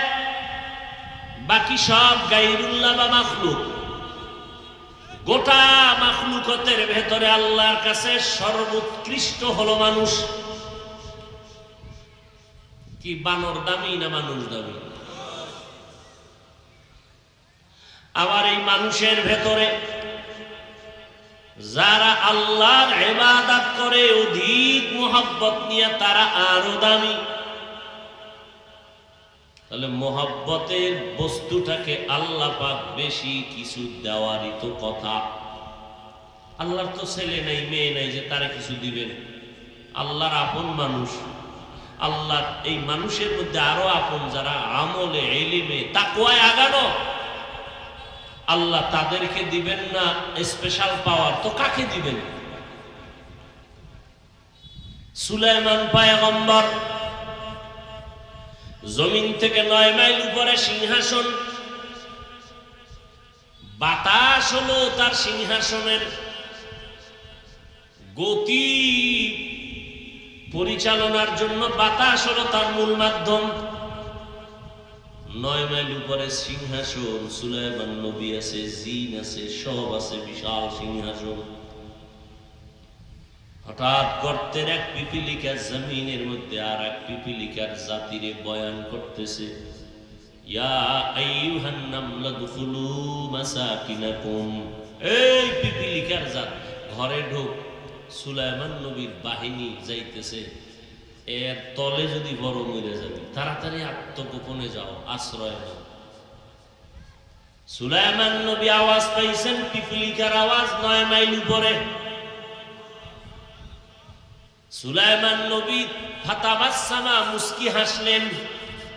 বাকি সব গায়রুল্লাহ বা মাখলুক। গোটা মাখলুকতের ভেতরে আল্লাহর কাছে সর্বোৎকৃষ্ট হলো মানুষ। কি বানর দামি না মানুষ দামি? আবার এই মানুষের ভেতরে যারা আল্লাহর ইবাদত করে অধিক মোহাব্বত নিয়ে তারা আরো দামি। তাহলে মোহাব্বতের বস্তুটাকে আল্লাহ পাক বেশি কিছু দেওয়ারই তো কথা। আল্লাহর তো ছেলে নাই, মেয়ে নাই যে তারা কিছু দিবেন। আল্লাহর আপন মানুষ, আল্লাহ এই মানুষের মধ্যে আরো আপন যারা আমলে, ইলমে, তাকওয়ায় আগানো, আল্লাহ তাদেরকে দিবেন না স্পেশাল পাওয়ার? তো কাকে দিবেন? সুলাইমান পয়গম্বর জমিন থেকে 9 মাইল উপরে সিংহাসন, বাতাস হলো তার সিংহাসনের গতি পরিচালনার জন্য, বাতাস হলো তার মূল মাধ্যম। 9 মাইল উপরে সিংহাসন, সুলাইমান নবী আছে, জিন আছে, সব আছে, বিশাল সিংহাসন। হঠাৎ গর্তের এক পিপিলিকা জমিনের মধ্যে আর এক পিপিলিকার জাতিরে বয়ান করতেছে, ইয়া আইয়ুহান নামলা দুখুলু মাসাকিনাকুম। এই পিপিলিকার জাত, ঘরে ঢোক। সুলাইমান নবীর বাহিনী যাইতেছে, এর তলে যদি বড় মরে যাবে, তাড়াতাড়ি আত্মগোপনে যাও, আশ্রয় নাও। সুলাইমান নবী আওয়াজ পাইছেন, পিপিলিকার আওয়াজ 9 মাইল উপরে। সুলাইমান নবী ফাতাবাসসামা, মুস্কি হাসলেন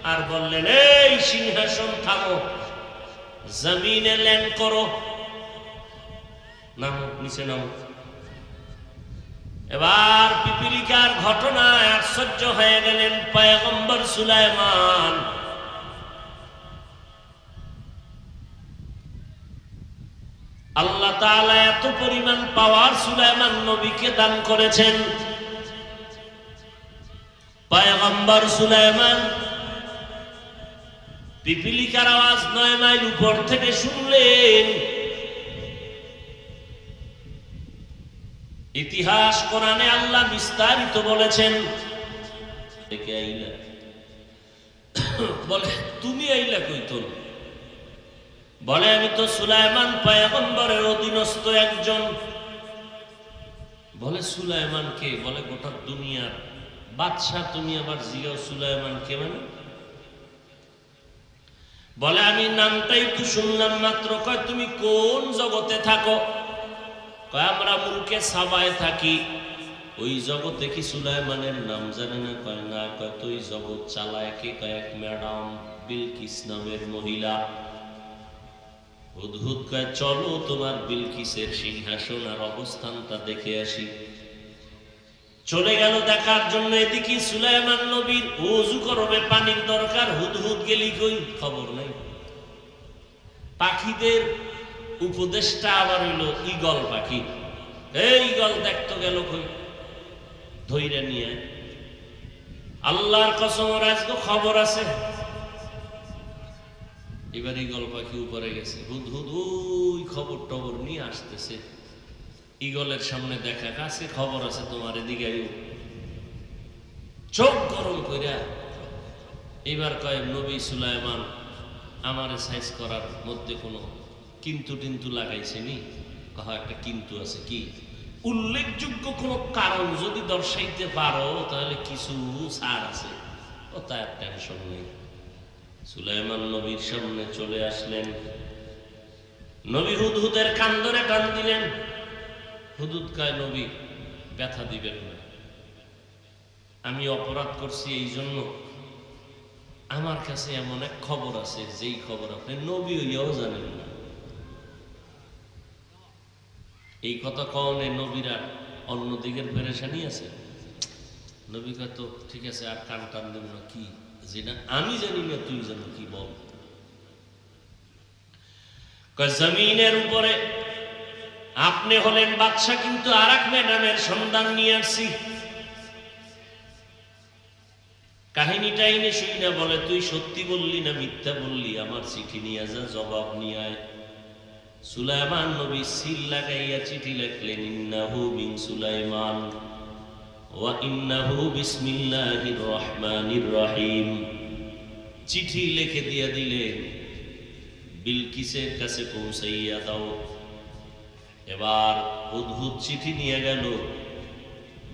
আর বললেন, এই সিংহাসন থামো, জমিনে ল্যান্ড করো, নামো, নিচে নামো। এবার পিপিলিকার ঘটনায় আশ্চর্য হয়ে গেলেন পয়গম্বর সুলাইমান। আল্লাহ তাআলা এত পরিমাণ পাওয়ার সুলাইমান নবীকে দান করেছেন। পয়গম্বর সুলাইমান পিপিলিকার আওয়াজ 9 মাইল উপর থেকে শুনলেন। ইতিহাস কোরআনে আল্লাহ বিস্তারিত বলেছেন। বলে তুমি আইলা কইতন? বলে আমি তো সুলাইমান পয়গম্বরের অধীনস্থ একজন। বলে সুলাইমান কে? বলে গোটা দুনিয়ার বাদশাহ। তুমি আবার জিও সুলাইমান কে? মানে বলে আমি নামটাই তো শুনলাম মাত্র। কয় তুমি কোন জগতে থাকো? কয় আমরা মুলকে সাবায় থাকি। ওই জগতে কি সুলাইমানের নাম জানে না? কয় না। কয় তো ওই জগৎ চালায় কে? কয় এক ম্যাডাম বিলকিস নামের মহিলা। হুদহুদ কয় চলো তোমার বিলকিসের সিংহাসন আর অবস্থানটা দেখে আসি। চলে গেল দেখার জন্য। এদিকে সুলাইমান নবীর ওযু করবে, পানির দরকার। হুদহুদ গেলি কই? খবর নাই। পাখিদের উপদেশটা আবার হইল ঈগল পাখি। এই ঈগল দেখতে গেল কই? ধইরা নিয়ে আল্লাহর কসম আজকে খবর আছে। এবার ঈগল পাখি উপরে গেছে। হুদহুদ ওই খবর টবর নিয়ে আসতেছে। ঈগলের সামনে দেখা, কাছে খবর আছে তোমার, এদিকে চোখ গরম কইরা এবার কয় নবী সুলাইমান আমারে সাইজ করার মধ্যে কোনো কিন্তু টিন্তু লাগাইছেনি? কহা একটা কিন্তু আছে। কি? উল্লেখযোগ্য কোনো কারণ যদি দর্শাইতে পারো তাহলে কিছু ছাড় আছে। ও তার টেনশন নেই। সুলাইমান নবীর সামনে চলে আসলেন। নবী হুদহুদের কান ধরে টান দিলেন। হুদহুদ কয় নবী ব্যথা দিবেন না, আমি অপরাধ করছি এই জন্য আমার কাছে এমন এক খবর আছে যেই খবর আপনি নবী হইয়াও জানেন না। এই কথা কওনে নবীরা অন্যদিকের পেরেশানি আছে। নবী কয় তো ঠিক আছে, আর কান টান দেব না। কি? যেটা আমি জানি না তুই জানো, কি বল। কয় জমিনের উপরে আপনি হলেন বাদশা, কিন্তু আর এক ম্যাডামের সন্ধান নিয়ে আসছি। কাহিনীটা এনে শুই না। বলে তুই সত্যি বললি না মিথ্যা বললি? আমার চিঠি নিয়ে যা, জবাব নিয়ে আয়। সুলাইমান নবী সিল লাগাইয়া চিঠি লিখলেন। ইন্নাহু মিন সুলাইমান ওয়া ইন্নাহু বিসমিল্লাহির রহমানির রহিম। চিঠি লিখে দিয়া দিলেন, বিলকিসের কাছে পৌঁছাইয়া দাও। এবার হুদহুদ চিঠি নিয়ে গেল।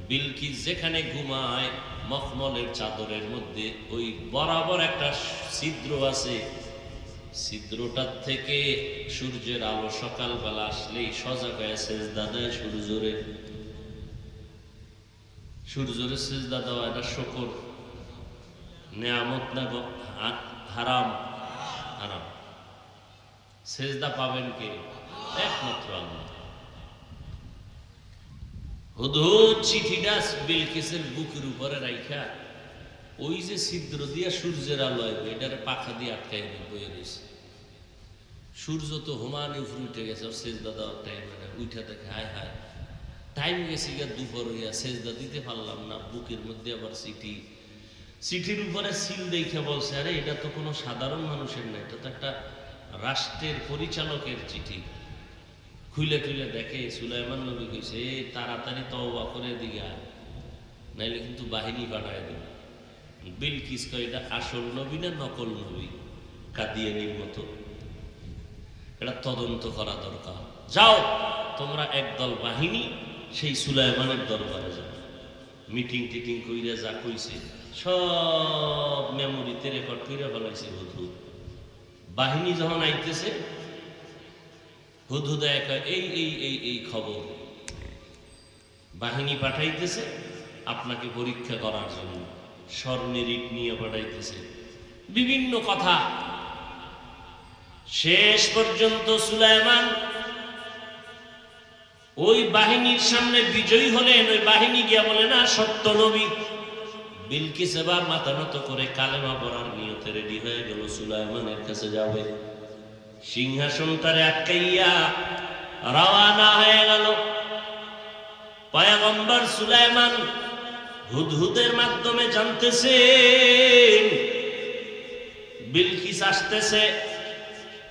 বিলকিস যেখানে ঘুমায় মখমলের চাদরের মধ্যে ওই বরাবর একটা ছিদ্র আছে। ছিদ্রটার থেকে সূর্যের আলো সকালবেলা আসলেই সজাগ হয়ে সেজদা দেয় সূর্যরে। সূর্যরে সেজদা দেওয়া এটা শুকর, নেয়ামত না হারাম? হারাম। সেজদা পাবেন কে? একমাত্র আল্লাহ। হুদহুদ চিঠিটা বিলকিসের বুকের উপরে রাইখা ওই যে ছিদ্র দিয়া সূর্যের আলো আসবে এটারে পাখা দিয়ে আটকাই বয়ে রয়েছে। সূর্য তো হুমানে উপরে উঠে গেছে। সেজদা দেওয়ার টাইম উঠে দেখে হায় হায় টাইম গেছে গিয়া দুপুর হইয়া, সেজদা দিতে পারলাম না। বুকের মধ্যে আবার চিঠি। চিঠির উপরে সিল দেখে বলছে, আরে এটা তো কোনো সাধারণ মানুষের না, এটা তো একটা রাষ্ট্রের পরিচালকের চিঠি। খুলে খুলে দেখে সুলাইমান নবী কইছে, তাড়াতাড়ি তওবা করে দিগা, নাইলে কিন্তু বাহিনী বানায় দেবে। বিলকিস কয় এটা আসল নবী না নকল নবী? কাদিয়ানির মতো। এটা তদন্ত করা দরকার। যাও তোমরা একদল বাহিনী সেই সুলাইমানের দরবারে যাও। মিটিং টিটিং কইরা যা কইছে সব মেমোরিতে রেকর্ড কইরা ফেলাইছে হুদহুদ। বাহিনী যখন আইতেছে হুদহুদ এই এই এই এই খবর, বাহিনী পাঠাইতেছে আপনাকে পরীক্ষা করার জন্য, স্বর্ণের ইট নিয়ে পাঠাইতেছে, বিভিন্ন কথা। শেষ পর্যন্ত সুলাইমান ওই বাহিনীর সামনে বিজয়ী হলেন, ওই বাহিনী গিয়া বলে না সত্য নবী। বিলকিস এবার মাথা নত করে কালেমা পড়ার নিয়তে রেডি হয়ে গেল, সুলাইমানের কাছে যাবে। সিংহাসনটারে আটকাইয়া রওয়ানা হয়ে গেল। পয়গম্বর সুলাইমান হুদহুদের মাধ্যমে জানতেছেন বিলকিস আসতেছে,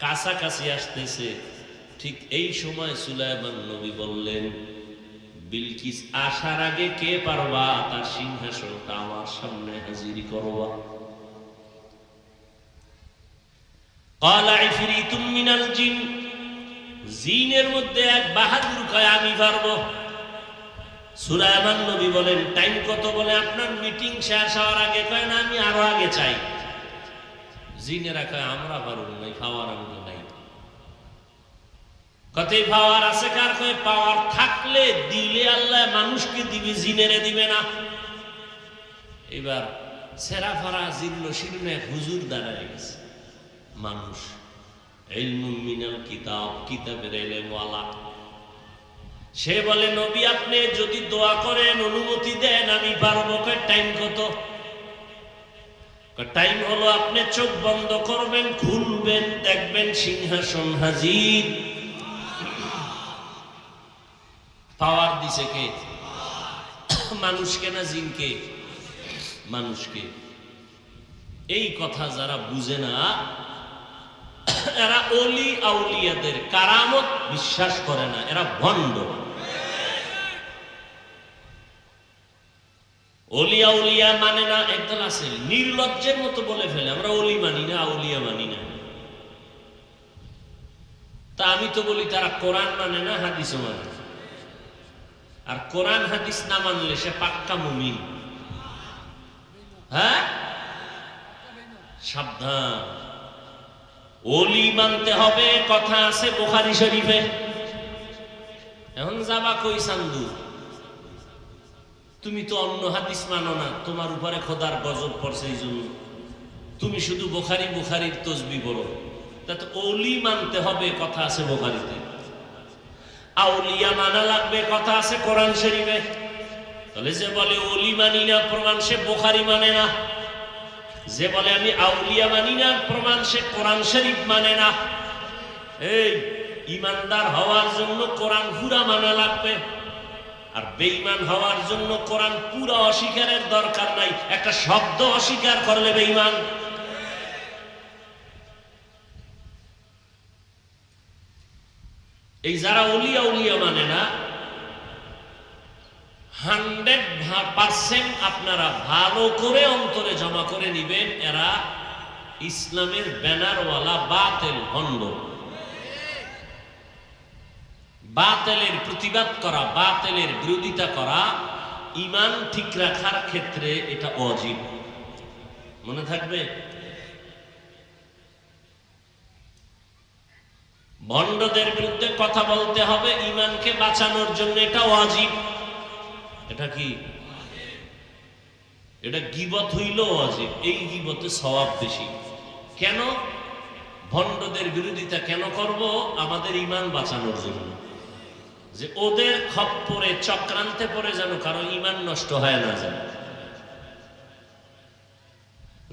কাছাকাছি আসতেছে। ঠিক এই সময় সুলাইমান নবী বললেন, বিলকিস আসার আগে কে পারবা তার সিংহাসনটা আমার সামনে হাজির করবা? ক্বালা ইফরিতুম মিনাল জিন, জিনের মধ্যে এক বাহাদুর কয় আমি পারবো। সুলাইমান নবী বলেন টাইম কত? বলে আপনার মিটিং শেষ হওয়ার আগে। কয় না, আমি আরো আগে চাই। জিনেরা কয় আমরা পারব না, পাওয়ার আমাদের নাই। কত পাওয়ার আছে কার? কয় পাওয়ার থাকলে দিলে আল্লাহ মানুষকে দিবে, জিনেরে দিবে না। এবার সেরাফারা জিল্ল শিরনে হুজুর দাঁড়ায় গেছে মানুষ, ইলমুম মিনাল কিতাব, কিতাবের ইলম ওয়ালা। সে বলে নবী আপনি যদি দোয়া করেন, অনুমতি দেন, আমি পারবো। কয় টাইম কত? টাইম হলো আপনি চোখ বন্ধ করবেন, খুলবেন, দেখবেন সিংহাসন হাজির। পাওয়ার দিছে কে? মানুষকে না জিনকে? মানুষকে। এই কথা যারা বুঝে না এরা ওলি আউলিয়াদের কারামত বিশ্বাস করে না, এরা ভণ্ড। ওলি আউলিয়া মানে না। একদল আছে নির্লজ্জের মতো বলে ফেলে আমরা ওলি মানি না, আউলিয়া মানি না। তা আমি তো বলি তারা কোরআন মানে না, হাদিসও মানে না। আর কোরআন হাদিস না মানলে সে পাক্কা মুমিন। হ্যাঁ, সাবধান। ওলি মানতে হবে, কথা আছে বুখারী শরীফে। এখন যাবা কই সান্দু? তুমি তো অন্য হাদিস মানো না, তোমার উপরে খোদার গজব পড়ছে, এই জন্য তুমি শুধু বুখারী বুখারীর তসবিহ বলো। তা তো ওলি মানতে হবে, কথা আছে বুখারীতে। আউলিয়া মানা লাগবে, কথা আছে কোরআন শরীফে। তাহলে যে বলে ওলি মানি না, প্রমাণ সে বুখারী মানে না। যে বলে আমি আউলিয়া মানি না, প্রমাণ সে কোরআন শরীফ মানে না। এই ইমানদার হওয়ার জন্য কোরআন পুরা মানা লাগবে, আর বেঈমান হওয়ার জন্য কোরআন পুরা অস্বীকারের দরকার নাই, একটা শব্দ অস্বীকার করলে বেঈমান। এই যারা ওলিয়া উলিয়া মানে না, 100% আপনারা ভালো করে অন্তরে জমা করে নিবেন, এরা ইসলামের ব্যানারওয়ালা বাতিল ভণ্ড। বাতিলের প্রতিবাদ করা, বাতিলের বিরোধিতা করা ঈমান ঠিক রাখার ক্ষেত্রে এটা ওয়াজিব। মনে থাকবে? ভণ্ডদের বিরুদ্ধে কথা বলতে হবে ঈমানকে বাঁচানোর জন্য, এটা ওয়াজিব। এটা কি? এটা গীবত হইল ওয়াজিব। এই গীবতে সওয়াব বেশি। কেন? ভণ্ডদের বিরোধিতা কেন করব? আমাদের ঈমান বাঁচানোর জন্য, যে ওদের খপ্পরে চক্রান্তে পড়ে যেন কারো ঈমান নষ্ট হয় না যায়।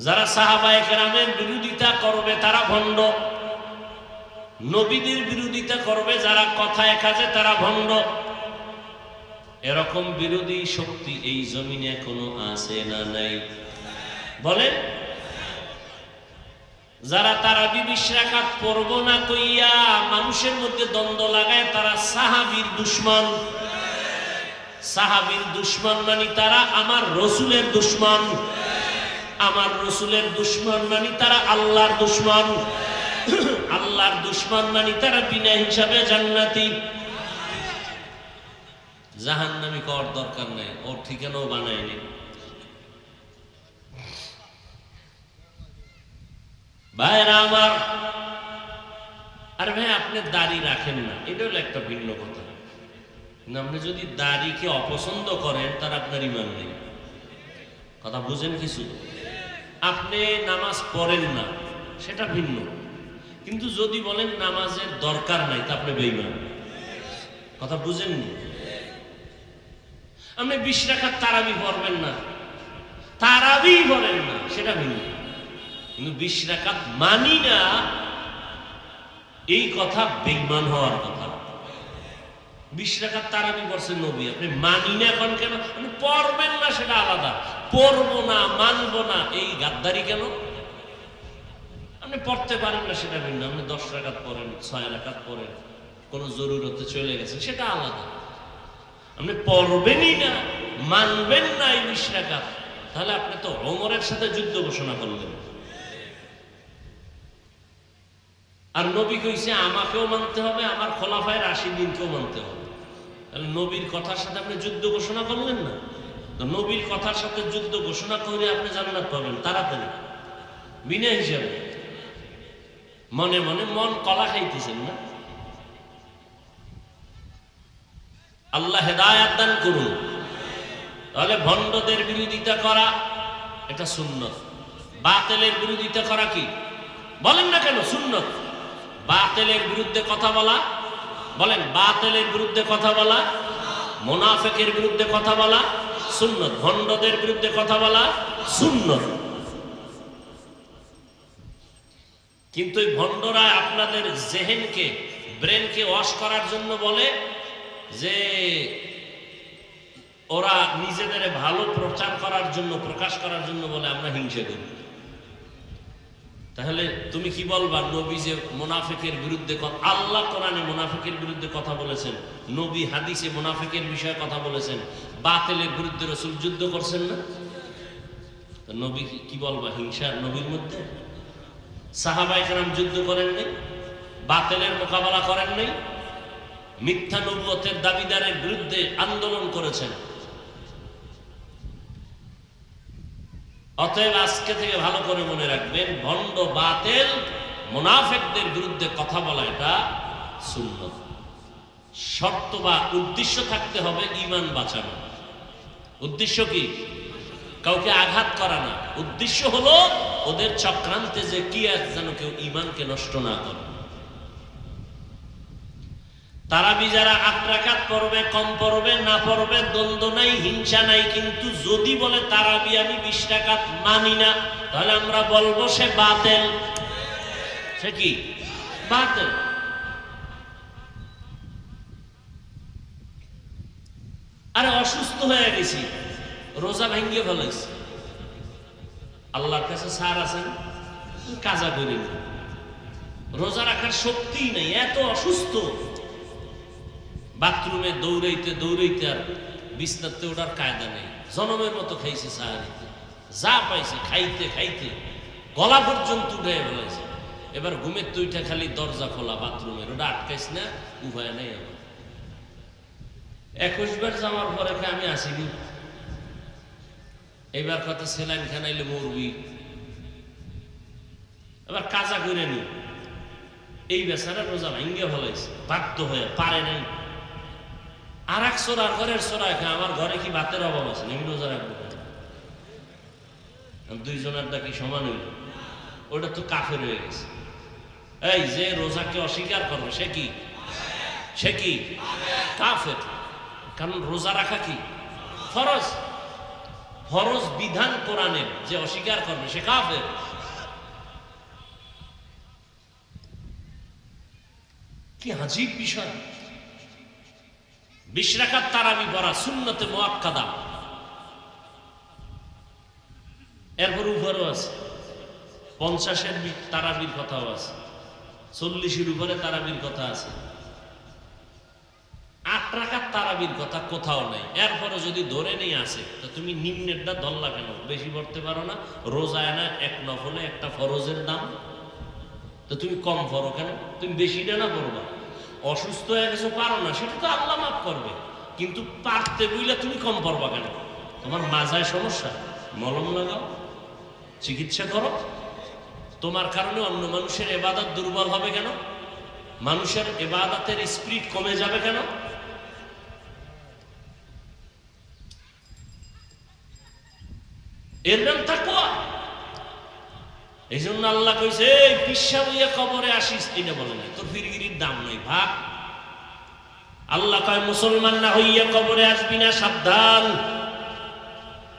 যারা সাহাবায়ে কেরামের বিরোধিতা করবে তারা ভণ্ড, নবীদের বিরোধিতা করবে যারা কথায় কাজে তারা ভণ্ড। এরকম বিরোধী শক্তি এই জমিনে এখনো আছে না নাই? বলেন। যারা তারাবি 20 রাকাত পড়ব না কইয়া মানুষের মধ্যে দ্বন্দ্ব লাগায়, তারা সাহাবীর দুশমন। সাহাবীর দুশমন মানে তারা আমার রসুলের দুশমন। আমার রসুলের দুশমন মানে তারা আল্লাহর দুশমন। আল্লাহর দুশমন মানে তারা বিনা হিসাবে জান্নাতি। জাহান্নামী কর দরকার নাই, ওর ঠিকানাও বানায়নি। ভাইরা আমার, আর ভাই আপনি দাড়ি রাখেন না, এটা হলো একটা ভিন্ন কথা। আপনি যদি দাড়িকে অপছন্দ করেন, তার আপনার ঈমান নেই। কথা বুঝেন কিছু? আপনি নামাজ পড়েন না, সেটা ভিন্ন। কিন্তু যদি বলেন নামাজের দরকার নাই, তা আপনি বেঈমান। কথা বুঝেননি? আপনি 20 রাকাত তারাবি পড়বেন না, তারাবি বলেন না, সেটা ভিন্ন। কিন্তু 20 রাকাত মানি না, এই কথা বেঈমান হওয়ার কথা। 20 রাকাত তারাবি পড়ছেন নবী, আপনি মানি না এখন কেন? আপনি পড়বেন না সেটা আলাদা, পড়বো না মানবো না এই গাদ্দারি কেন? আপনি পড়তে পারেন না সেটা ভিন্ন। আপনি 10 রাকাত পড়েন, 6 রাকাত পড়েন, কোনো জরুরতে চলে গেছেন, সেটা আলাদা। আপনি পড়বেনই না, মানবেন না এই 20 রাকাত, তাহলে আপনি তো ওমরের সাথে যুদ্ধ ঘোষণা করলেন। আর নবী কইছে আমাকেও মানতে হবে, আমার খোলাফায়ে রাশিদিনকেও মানতে হবে। তাহলে নবীর কথার সাথে আপনি যুদ্ধ ঘোষণা করলেন না? তো নবীর কথার সাথে যুদ্ধ ঘোষণা করে আপনি জান্নাত পাবেন তাড়াতাড়ি, বিনা হিসাবে। মনে মনে মন কলা খাইতেছেন না? আল্লাহ হেদায়েত দান করুন। তাহলে ভণ্ডদের বিরোধিতা করা এটা সুন্নত, বাতিলের বিরোধিতা করা কি বলেন না কেন? সুন্নত। বাতিলের বিরুদ্ধে কথা বলা, বলেন, বাতিলের বিরুদ্ধে কথা বলা, মুনাফিকের বিরুদ্ধে কথা বলা সুন্নত, ভণ্ডদের বিরুদ্ধে কথা বলা সুন্নত। কিন্তু এই ভণ্ডরা আপনাদের জেহেনকে, ব্রেনকে ওয়াশ করার জন্য বলে যে ওরা নিজেদের ভালো প্রচার করার জন্য, প্রকাশ করার জন্য বলে আমরা হিংসা করি। তাহলে তুমি কি বলবা? নবী যে মুনাফিকের বিরুদ্ধে, আল্লাহ কোরআনে মুনাফিকের বিরুদ্ধে কথা বলেছেন, নবী হাদিসে মুনাফিকের বিষয়ে কথা বলেছেন, বাতিলের বিরুদ্ধে রাসূল যুদ্ধ করছেন না? নবী কি বলবা? হিংসা নবীর মধ্যে? সাহাবায়ে কেরাম যুদ্ধ করেন নাই, বাতিলের মোকাবেলা করেন নাই, মিথ্যা নবুয়তের দাবিদারের বিরুদ্ধে আন্দোলন করেছেন। অতএব আজকে থেকে ভালো করে মনে রাখবেন, ভণ্ড বাতিল মুনাফিকদের বিরুদ্ধে কথা বলা এটা সুন্নত। শর্ত বা উদ্দেশ্য থাকতে হবে ঈমান বাঁচানো। উদ্দেশ্য কি? কাউকে আঘাত করা না, উদ্দেশ্য হলো ওদের চক্রান্তে যে কি আছে যেন কেউ ঈমানকে নষ্ট না করে। তারাবি যারা 8 রাকাত পড়বে, কম পড়বে, না পড়বে, দ্বন্দ্ব নাই, হিংসা নাই। কিন্তু যদি বলে তারাবি আমি 20 রাকাত মানি না, তাহলে আমরা বলবো সে বাতিল। সে কি? বাতিল। আরে অসুস্থ হয়ে গেছি, রোজা ভাঙ্গিয়ে ফেলেছি, আল্লাহর কাছে সার আছেন, কাজা করে নি, রোজা রাখার শক্তিই নেই, এত অসুস্থ, বাথরুমে দৌড়াইতে দৌড়াইতে আর বিছনাতে ওঠার কায়দা নেই, জনমের মতো খাইছে সাহারিতে, যা পাইছে খাইতে খাইতে গলা পর্যন্ত উঠে ফেলাইছে। এবার ঘুমের তুইটা খালি দরজা খোলা বাথরুমের, ওটা আটকাইস না, উপায় নেই আমার। 21 বার যাওয়ার পরে আমি আসিনি, এবার কত সেলাইন খানাইলে মরবি, এবার কাজা করে নি। এই বেচারা রোজা ভাঙ্গে ফেলাইছে, বাধ্য হয়ে, পারে নাই। আর এক সোরার ঘরের সোরা খায়, আমার ঘরে কি ভাতের অভাব আছে? আমি রোজা রাখবো, দুইজনের কি সমান হইল? ওটা তো কাফের হয়ে গেছে। এই যে রোজাকে অস্বীকার করবে সে কি? সে কি? কাফের। কারণ রোজা রাখা কি ফরজ, ফরজ বিধান কোরআনের, যে অস্বীকার করবে সে কাফের। কি আজীব বিষয়! 20 রাকাত তারাবি পড়া সুন্নতে মুআক্কাদা। এরপর উপরেও আছে 50-এর তারাবির কথাও আছে, 40-এর উপরে তারাবির কথা আছে। 8 রাকাত তারাবির কথা কোথাও নাই। এরপরে যদি ধরে নেই আসে, তো তুমি নিম্নেরটা ধরলা কেন? বেশি পড়তে পারো না, রোজায় না এক নফলে একটা ফরজের দাম, তো তুমি কম পড়ো কেন? তুমি বেশিটা না পড়বা। অসুস্থ হয়ে গেছো, পারো না, সেটা তো আল্লাহ মাফ করবে, কিন্তু পারতে বুঝলে তুমি কম পড়বা কেন? তোমার মাজায় সমস্যা, মলম লাগাও, চিকিৎসা করো। তোমার কারণে অন্য মানুষের ইবাদত দুর্বল হবে কেন? মানুষের ইবাদতের স্পিরিট কমে যাবে কেন? এর নাম তাকওয়া। এই জন্য আল্লাহ কইছে, এই পিসা হইয়া কবরে আসিস, এটা বলে নাই, তোর ফিরগিরির দাম নাই, ভাগ। আল্লাহ কয় মুসলমান না হইয়া কবরে আসবি না, সাবধান।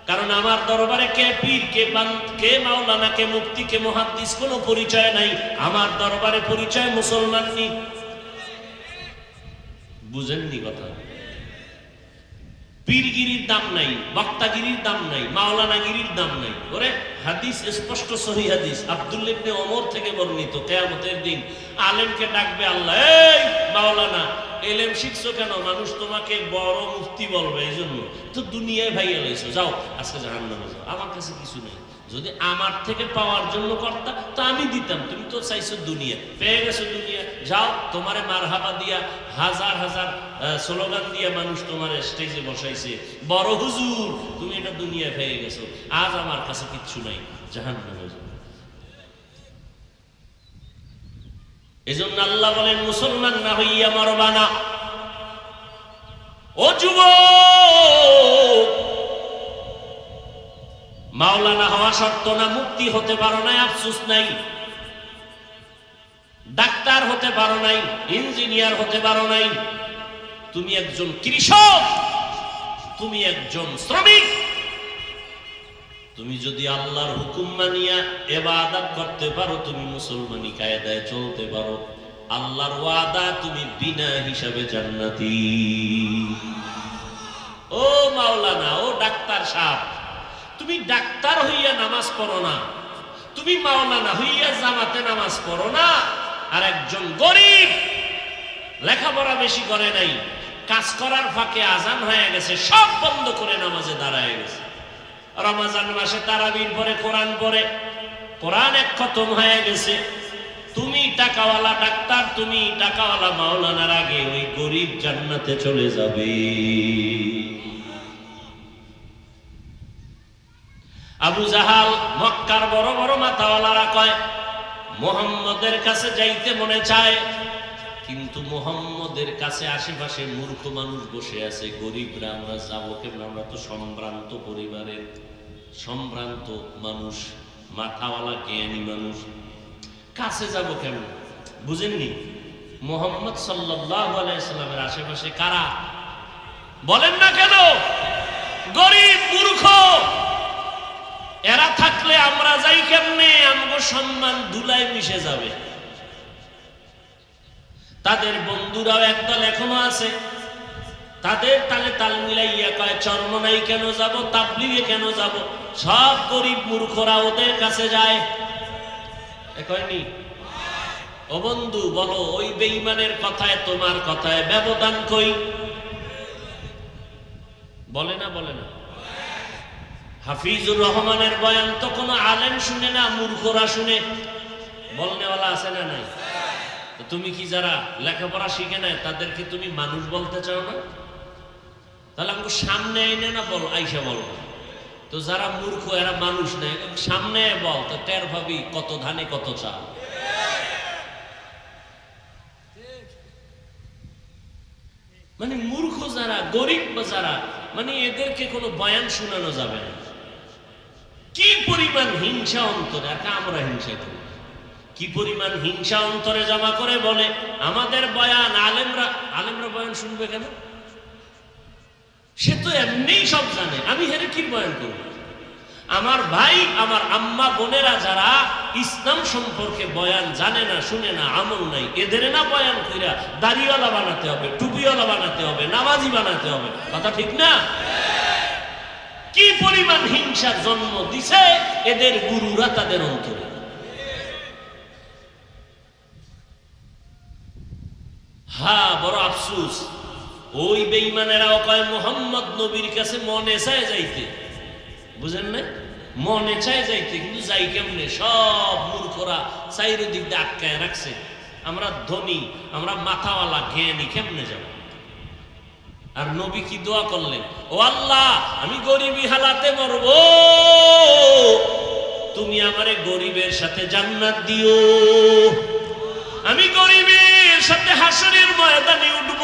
কারণ আমার দরবারে কে পীর, কে বান্ত, কে মাওলানা, কে মুফতি, কে মুহাদ্দিস কোনো পরিচয় নাই। আমার দরবারে পরিচয় মুসলমান নি। বুঝেননি কথা? পীরগিরির দাম নাই, বক্তাগিরির দাম নাই, মাওলানাগিরির দাম নাই। ওরে হাদিস স্পষ্ট সহিহ হাদিস আব্দুল্লাহ ইবনে ওমর থেকে বর্ণিত, কিয়ামতের দিন আলেমকে ডাকবে আল্লাহ, এই মাওলানা এলেম শিখছো কেন? মানুষ তোমাকে বড় মুফতি বলবে, এই জন্য তো দুনিয়ায় ভাইয়া লাইছো, যাও আজকে জাহান্নামে যাও। আমার কাছে কিছু নেই, যদি আমার থেকে পাওয়ার জন্য করতা তো আমি দিতাম। তুমি তো চাইছো দুনিয়া, পেয়ে গেছো দুনিয়া, যাও। তোমারে মারহাবা দিয়া হাজার হাজার স্লোগান দিয়া মানুষ তোমার স্টেজে বসাইছে, বড় হুজুর তুমি এটা দুনিয়া পেয়ে গেছো, আজ আমার কাছে কিচ্ছু নাই, জাহান্নামে যাও। এজন্য আল্লাহ বলেন মুসলমান না হইয়া মরবা না। ও যুবক, মাওলানা হওয়া শর্ত না, মুক্তি হতে পারো নাই, আফসোস নাই। ডাক্তার হতে পারো নাই, ইঞ্জিনিয়ার হতে পারো নাই, তুমি একজন কৃষক, তুমি একজন শ্রমিক। তুমি যদি আল্লাহর হুকুম মানিয়া ইবাদত করতে পারো, তুমি মুসলমানি কায়দায় চলতে পারো, আল্লাহর ওয়াদা তুমি বিনা হিসাবে জান্নাতি। ও মাওলানা, ও ডাক্তার সাহেব, তুমি ডাক্তার হইয়া নামাজ পড়ো না, তুমি মাওলানা হইয়া জামাতে নামাজ পড়ো না। আর একজন গরিব লেখাপড়া বেশি করে নাই, কাজ করার ফাঁকে আজান হয়ে গেছে, সব বন্ধ করে নামাজে দাঁড়ায় গেছে। রমজান মাসে তারাবির পরে কোরআন পড়ে, কোরআন এক খতম হয়ে গেছে। তুমি টাকাওয়ালা ডাক্তার, তুমি টাকাওয়ালা মাওলানার আগে ওই গরিব জান্নাতে চলে যাবে। আবু জাহাল, মক্কার বড় বড় মাথাওয়ালারা কয় মুহাম্মদের কাছে যাইতে মনে চায়, কিন্তু মুহাম্মদের কাছে আশেপাশে মূর্খ মানুষ বসে আছে, গরিবরা, আমরা যাবো কেমন? আমরা তো সম্ভ্রান্ত পরিবারের, সম্ভ্রান্ত মানুষ, মাথাওয়ালা জ্ঞানী মানুষ, কাছে যাব কেমন? বুঝেননি? মুহাম্মদ সাল্লাল্লাহু আলাইহি সাল্লামের আশেপাশে কারা বলেন না কেন? গরিব, মূর্খ। এরা থাকলে আমরা যাই কেমনে? আমগো সম্মান ধুলায় মিশে যাবে। তাদের বন্ধুরাও একদল এখনো আছে, তাদের তালে তাল মিলাইয়া কয় চরমনাই কেন যাব, তাবলিগে কেন যাব? সব গরিব মূর্খরা ওদের কাছে যায়। কয়নি? ও বন্ধু বলো, ওই বেঈমানের কথায় তোমার কথায় ব্যবধান কই? বলে না, বলে না? হাফিজুর রহমানের বয়ান তো কোনো আলেম শুনে না, মূর্খরা শুনে। বলনেওয়ালা আছে না নাই? তুমি কি যারা লেখাপড়া শিখে নাই তাদেরকে তুমি মানুষ বলতে চাও না? তাহলে আমাকে সামনে এনে না বল, আইসা বল। তো যারা মূর্খ এরা মানুষ নেই, সামনে বল, তো টের ভাবি কত ধানে কত চাল। মানে মূর্খ যারা, গরিব যারা, মানে এদেরকে কোনো বয়ান শোনানো যাবে না। কি পরিমাণ হিংসা অন্তরে, আর আমরা হিংসা করি, কি পরিমাণ হিংসা অন্তরে জমা করে বলে আমাদের বয়ান আলেমরা, আলেমরা বয়ান শুনবে কেন? সে তো এমনিই সব জানে, আমি হেরে কি বয়ান করব? আমার ভাই, আমার আম্মা বোনেরা যারা ইসলাম সম্পর্কে বয়ান জানে না, শুনে না, আমল নাই, এদের না বয়ান কইরা দাড়িওয়ালা বানাতে হবে, টুপিওয়ালা বানাতে হবে, নামাজি বানাতে হবে। কথা ঠিক না? কি পরিমাণ হিংসার জন্ম দিছে এদের গুরুরা তাদের অন্তরে। হ্যাঁ, বড় আফসোস, ওই বেঈমানেরাও কয় মুহাম্মদ নবীর কাছে মনে চায় যাইতে। বুঝেন না? মনে চায় যাইতে, কিন্তু যাই কেমনে? সব মূর্খরা চারিদিক দিয়ে আটকায় রাখছে। আমরা ধনী, আমরা মাথাওয়ালা জ্ঞানী, কেমনে যাব? আর নবী কি দোয়া করলেন? ও আল্লাহ, আমি গরিবী হালাতে মরব, তুমি আমারে গরিবের সাথে জান্নাত দিও। আমি গরিবের সাথে হাসরের ময়দানে উঠব।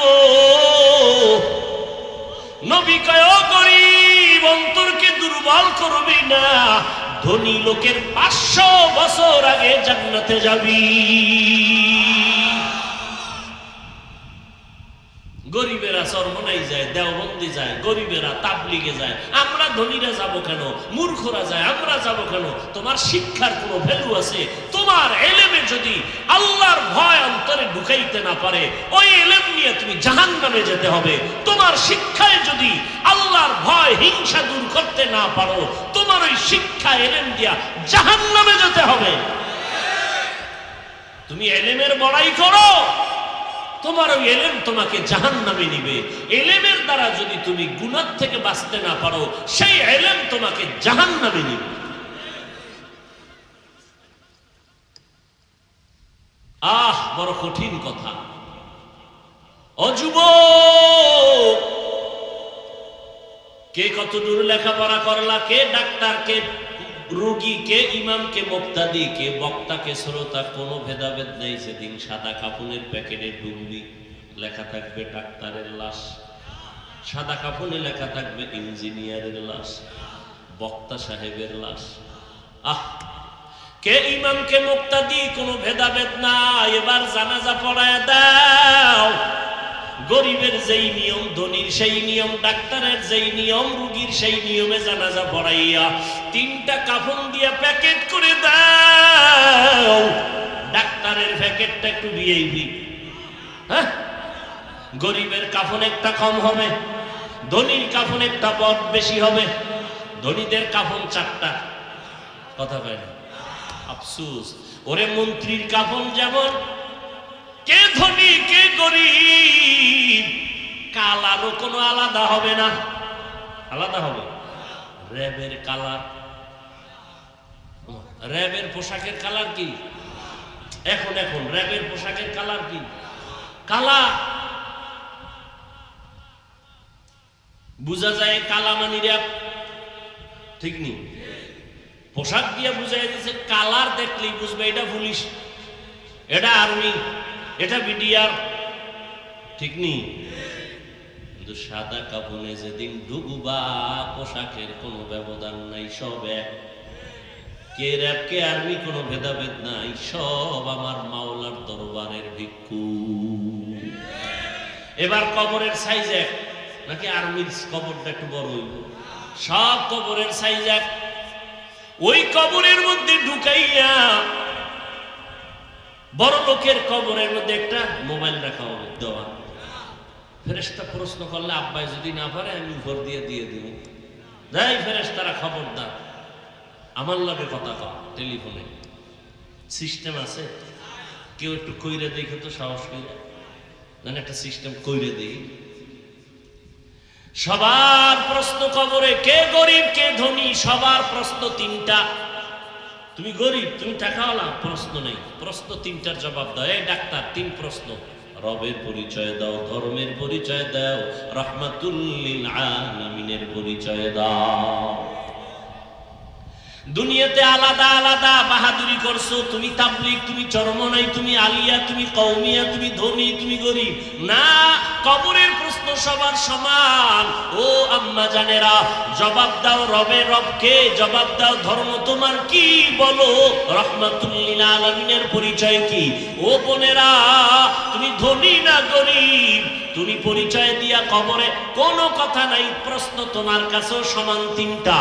নবী কয়, ও গরিব, অন্তরকে দুর্বল করবি না, ধনী লোকের 500 বছর আগে জান্নাতে যাবি। গরিব দেওবন্দি যায়, গরিবেরা তাবলিগে যায়, আমরা ধনীরা যাব কেন, মূর্খরা যায়, আমরা যাব কেন? তোমার শিক্ষার কোনো ভ্যালু আছে? তোমার এলেমে যদি আল্লাহর ভয় অন্তরে ঢুকাইতে না পারে, ওই এলেম নিয়ে তুমি জাহান্নামে যেতে হবে। তোমার শিক্ষায় যদি আল্লাহর ভয় হিংসা দূর করতে না পারো, তোমার ওই শিক্ষা এলেম দিয়া জাহান্নামে যেতে হবে। তুমি এলেমের বড়াই করো, তোমার ওই এলেম তোমাকে জাহান্নামে নিবে। এলেমের দ্বারা যদি তুমি গুনাহ থেকে বাঁচতে না পারো, সেই এলেম তোমাকে জাহান্নামে নিবে। বড় কঠিন কথা। ও যুবক, কে কত দূর লেখাপড়া করলা, কে ডাক্তার, কে রোগী, কে ইমাম, কে মুক্তাদি, কে বক্তা, কে শ্রোতা, কোনো ভেদাভেদ নেই। সেদিন সাদা কাপড়ের প্যাকেটে ঢুকবি, লেখা থাকবে ডাক্তারের লাশ, সাদা কাপড়ে লেখা থাকবে ইঞ্জিনিয়ারের লাশ, বক্তা সাহেবের লাশ। কে ইমাম, কে মুক্তাদি, কোনো ভেদাভেদ না। এবার জানাজা পড়ায় দাও। গরিবের যেই নিয়ম, ধনীর সেই নিয়ম, ডাক্তারের যেই নিয়ম, রোগীর সেই নিয়মে জানাজা পড়াইয়া 3টা কাফন দিয়ে প্যাকেট করে দাও। ডাক্তারের প্যাকেটটা একটু ভিআইপি, হ্যাঁ, গরিবের কাফন একটা কম হবে, ধনীর কাফন একটা বড় বেশি হবে। ধনীদের কাফন 4টা, কথা কয় না? আফসোস, ওরে মন্ত্রীর কাফন যেমন, কে ধনী কে গরিব, কালারও কোনো আলাদা হবে না। আলাদা হবে র্যাবের কালার, র্যাবের পোশাকের কালার কি? এখন র্যাবের পোশাকের কালার কি? কালা। বুঝা যায় কালা মানি র্যাব, ঠিক নেই? পোশাক দিয়ে বুঝাই দিচ্ছে, কালার দেখলেই বুঝবে এটা পুলিশ, এটা আর্মি, এটা বিডিআর, ঠিক নেই? কিন্তু সাদা কাপড়ে যেদিন ডুবুবা, পোশাকের কোনো ব্যবধান নাই, সব এক। কে র্যাব কে আর্মি, কোনো ভেদাভেদ নাই, সব আমার মাওলার দরবারের ভিক্ষু। এবার কবরের সাইজ এক নাকি আর্মির কবরটা একটু বড় হইব? সব কবরের সাইজ এক। ওই কবরের মধ্যে ঢুকাইয়া বড় লোকের কবরের মধ্যে একটা মোবাইল রাখা হবে, দেওয়া। ফেরেশতা প্রশ্ন করলে আব্বাই যদি না পারে, আমি উপর দিয়ে দিব। যাই ফেরেশতারা খবরদার, আমার লগে কথা কও, টেলিফোনে সিস্টেম আছে, কেউ একটু কইরে দেখে তো সাহস করে, মানে একটা সিস্টেম কইরে দেই। সবার প্রশ্ন কবরে, কে গরিব কে ধনী, সবার প্রশ্ন 3টা। তুমি গরিব, তুমি টাকাওয়ালা, প্রশ্ন নেই, প্রশ্ন 3টার জবাব দাও। এই ডাক্তার 3 প্রশ্ন, রবের পরিচয় দাও, ধর্মের পরিচয় দাও, রাহমাতুল লিল আলামিনের পরিচয় দাও। দুনিয়াতে আলাদা আলাদা বাহাদুরি করছো, তুমি তাবলিগ, তুমি চরমনাই, তুমি আলিয়া, তুমি কওমিয়া, তুমি ধনী, তুমি গরিব না। কবরের প্রশ্ন সবার সমান। ও আম্মা জানেরা, জবাব দাও, রবের রবকে জবাব দাও, ধর্ম তোমার কি বলো, রাহমাতুল লিল আলামিনের পরিচয় কি? ও বোনেরা, তুমি ধনী না গরিব, তুমি পরিচয় দিয়া কবরে কোনো কথা নাই, প্রশ্ন তোমার কাছেও সমান 3টা।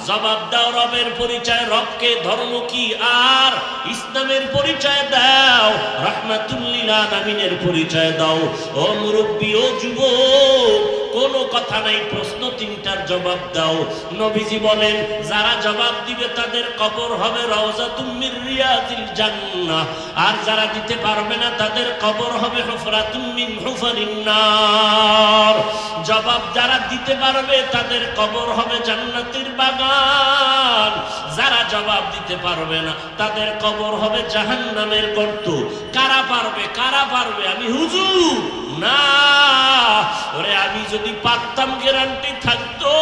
জবাব দাও, রবের পরিচয়, রবকে, ধর্ম কি, আর ইসলামের পরিচয় দাও, রাহমাতুল লিল আলামিনের পরিচয় দাও। ও মুরব্বী, ও যুবক, কোনো কথা নাই, প্রশ্ন 3টার জবাব দাও। নবীজি বলেন, যারা জবাব দিবে তাদের কবর হবে রাউযাতুম মির রিয়াজিল জান্নাহ, আর যারা দিতে পারবে না তাদের কবর হবে হুফরাতুম মিন হুফারিন নার। জবাব যারা দিতে পারবে তাদের কবর হবে জান্নাতের বাগান, যারা জবাব দিতে পারবে না তাদের কবর হবে জাহান্নামের গর্ত। কারা পারবে? কারা পারবে? আমি হুজুর না, ওরে আমি যদি পারতাম, গ্যারান্টি থাকতো,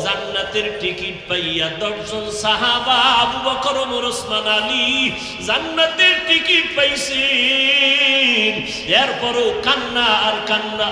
জান্নাতের টিকিট পাইয়া 10 জন সাহাবা, আবু বকর, ওমর, ওসমান, আলী জান্নাতের টিকিট পাইছেন। এরপরও কান্না আর কান্না,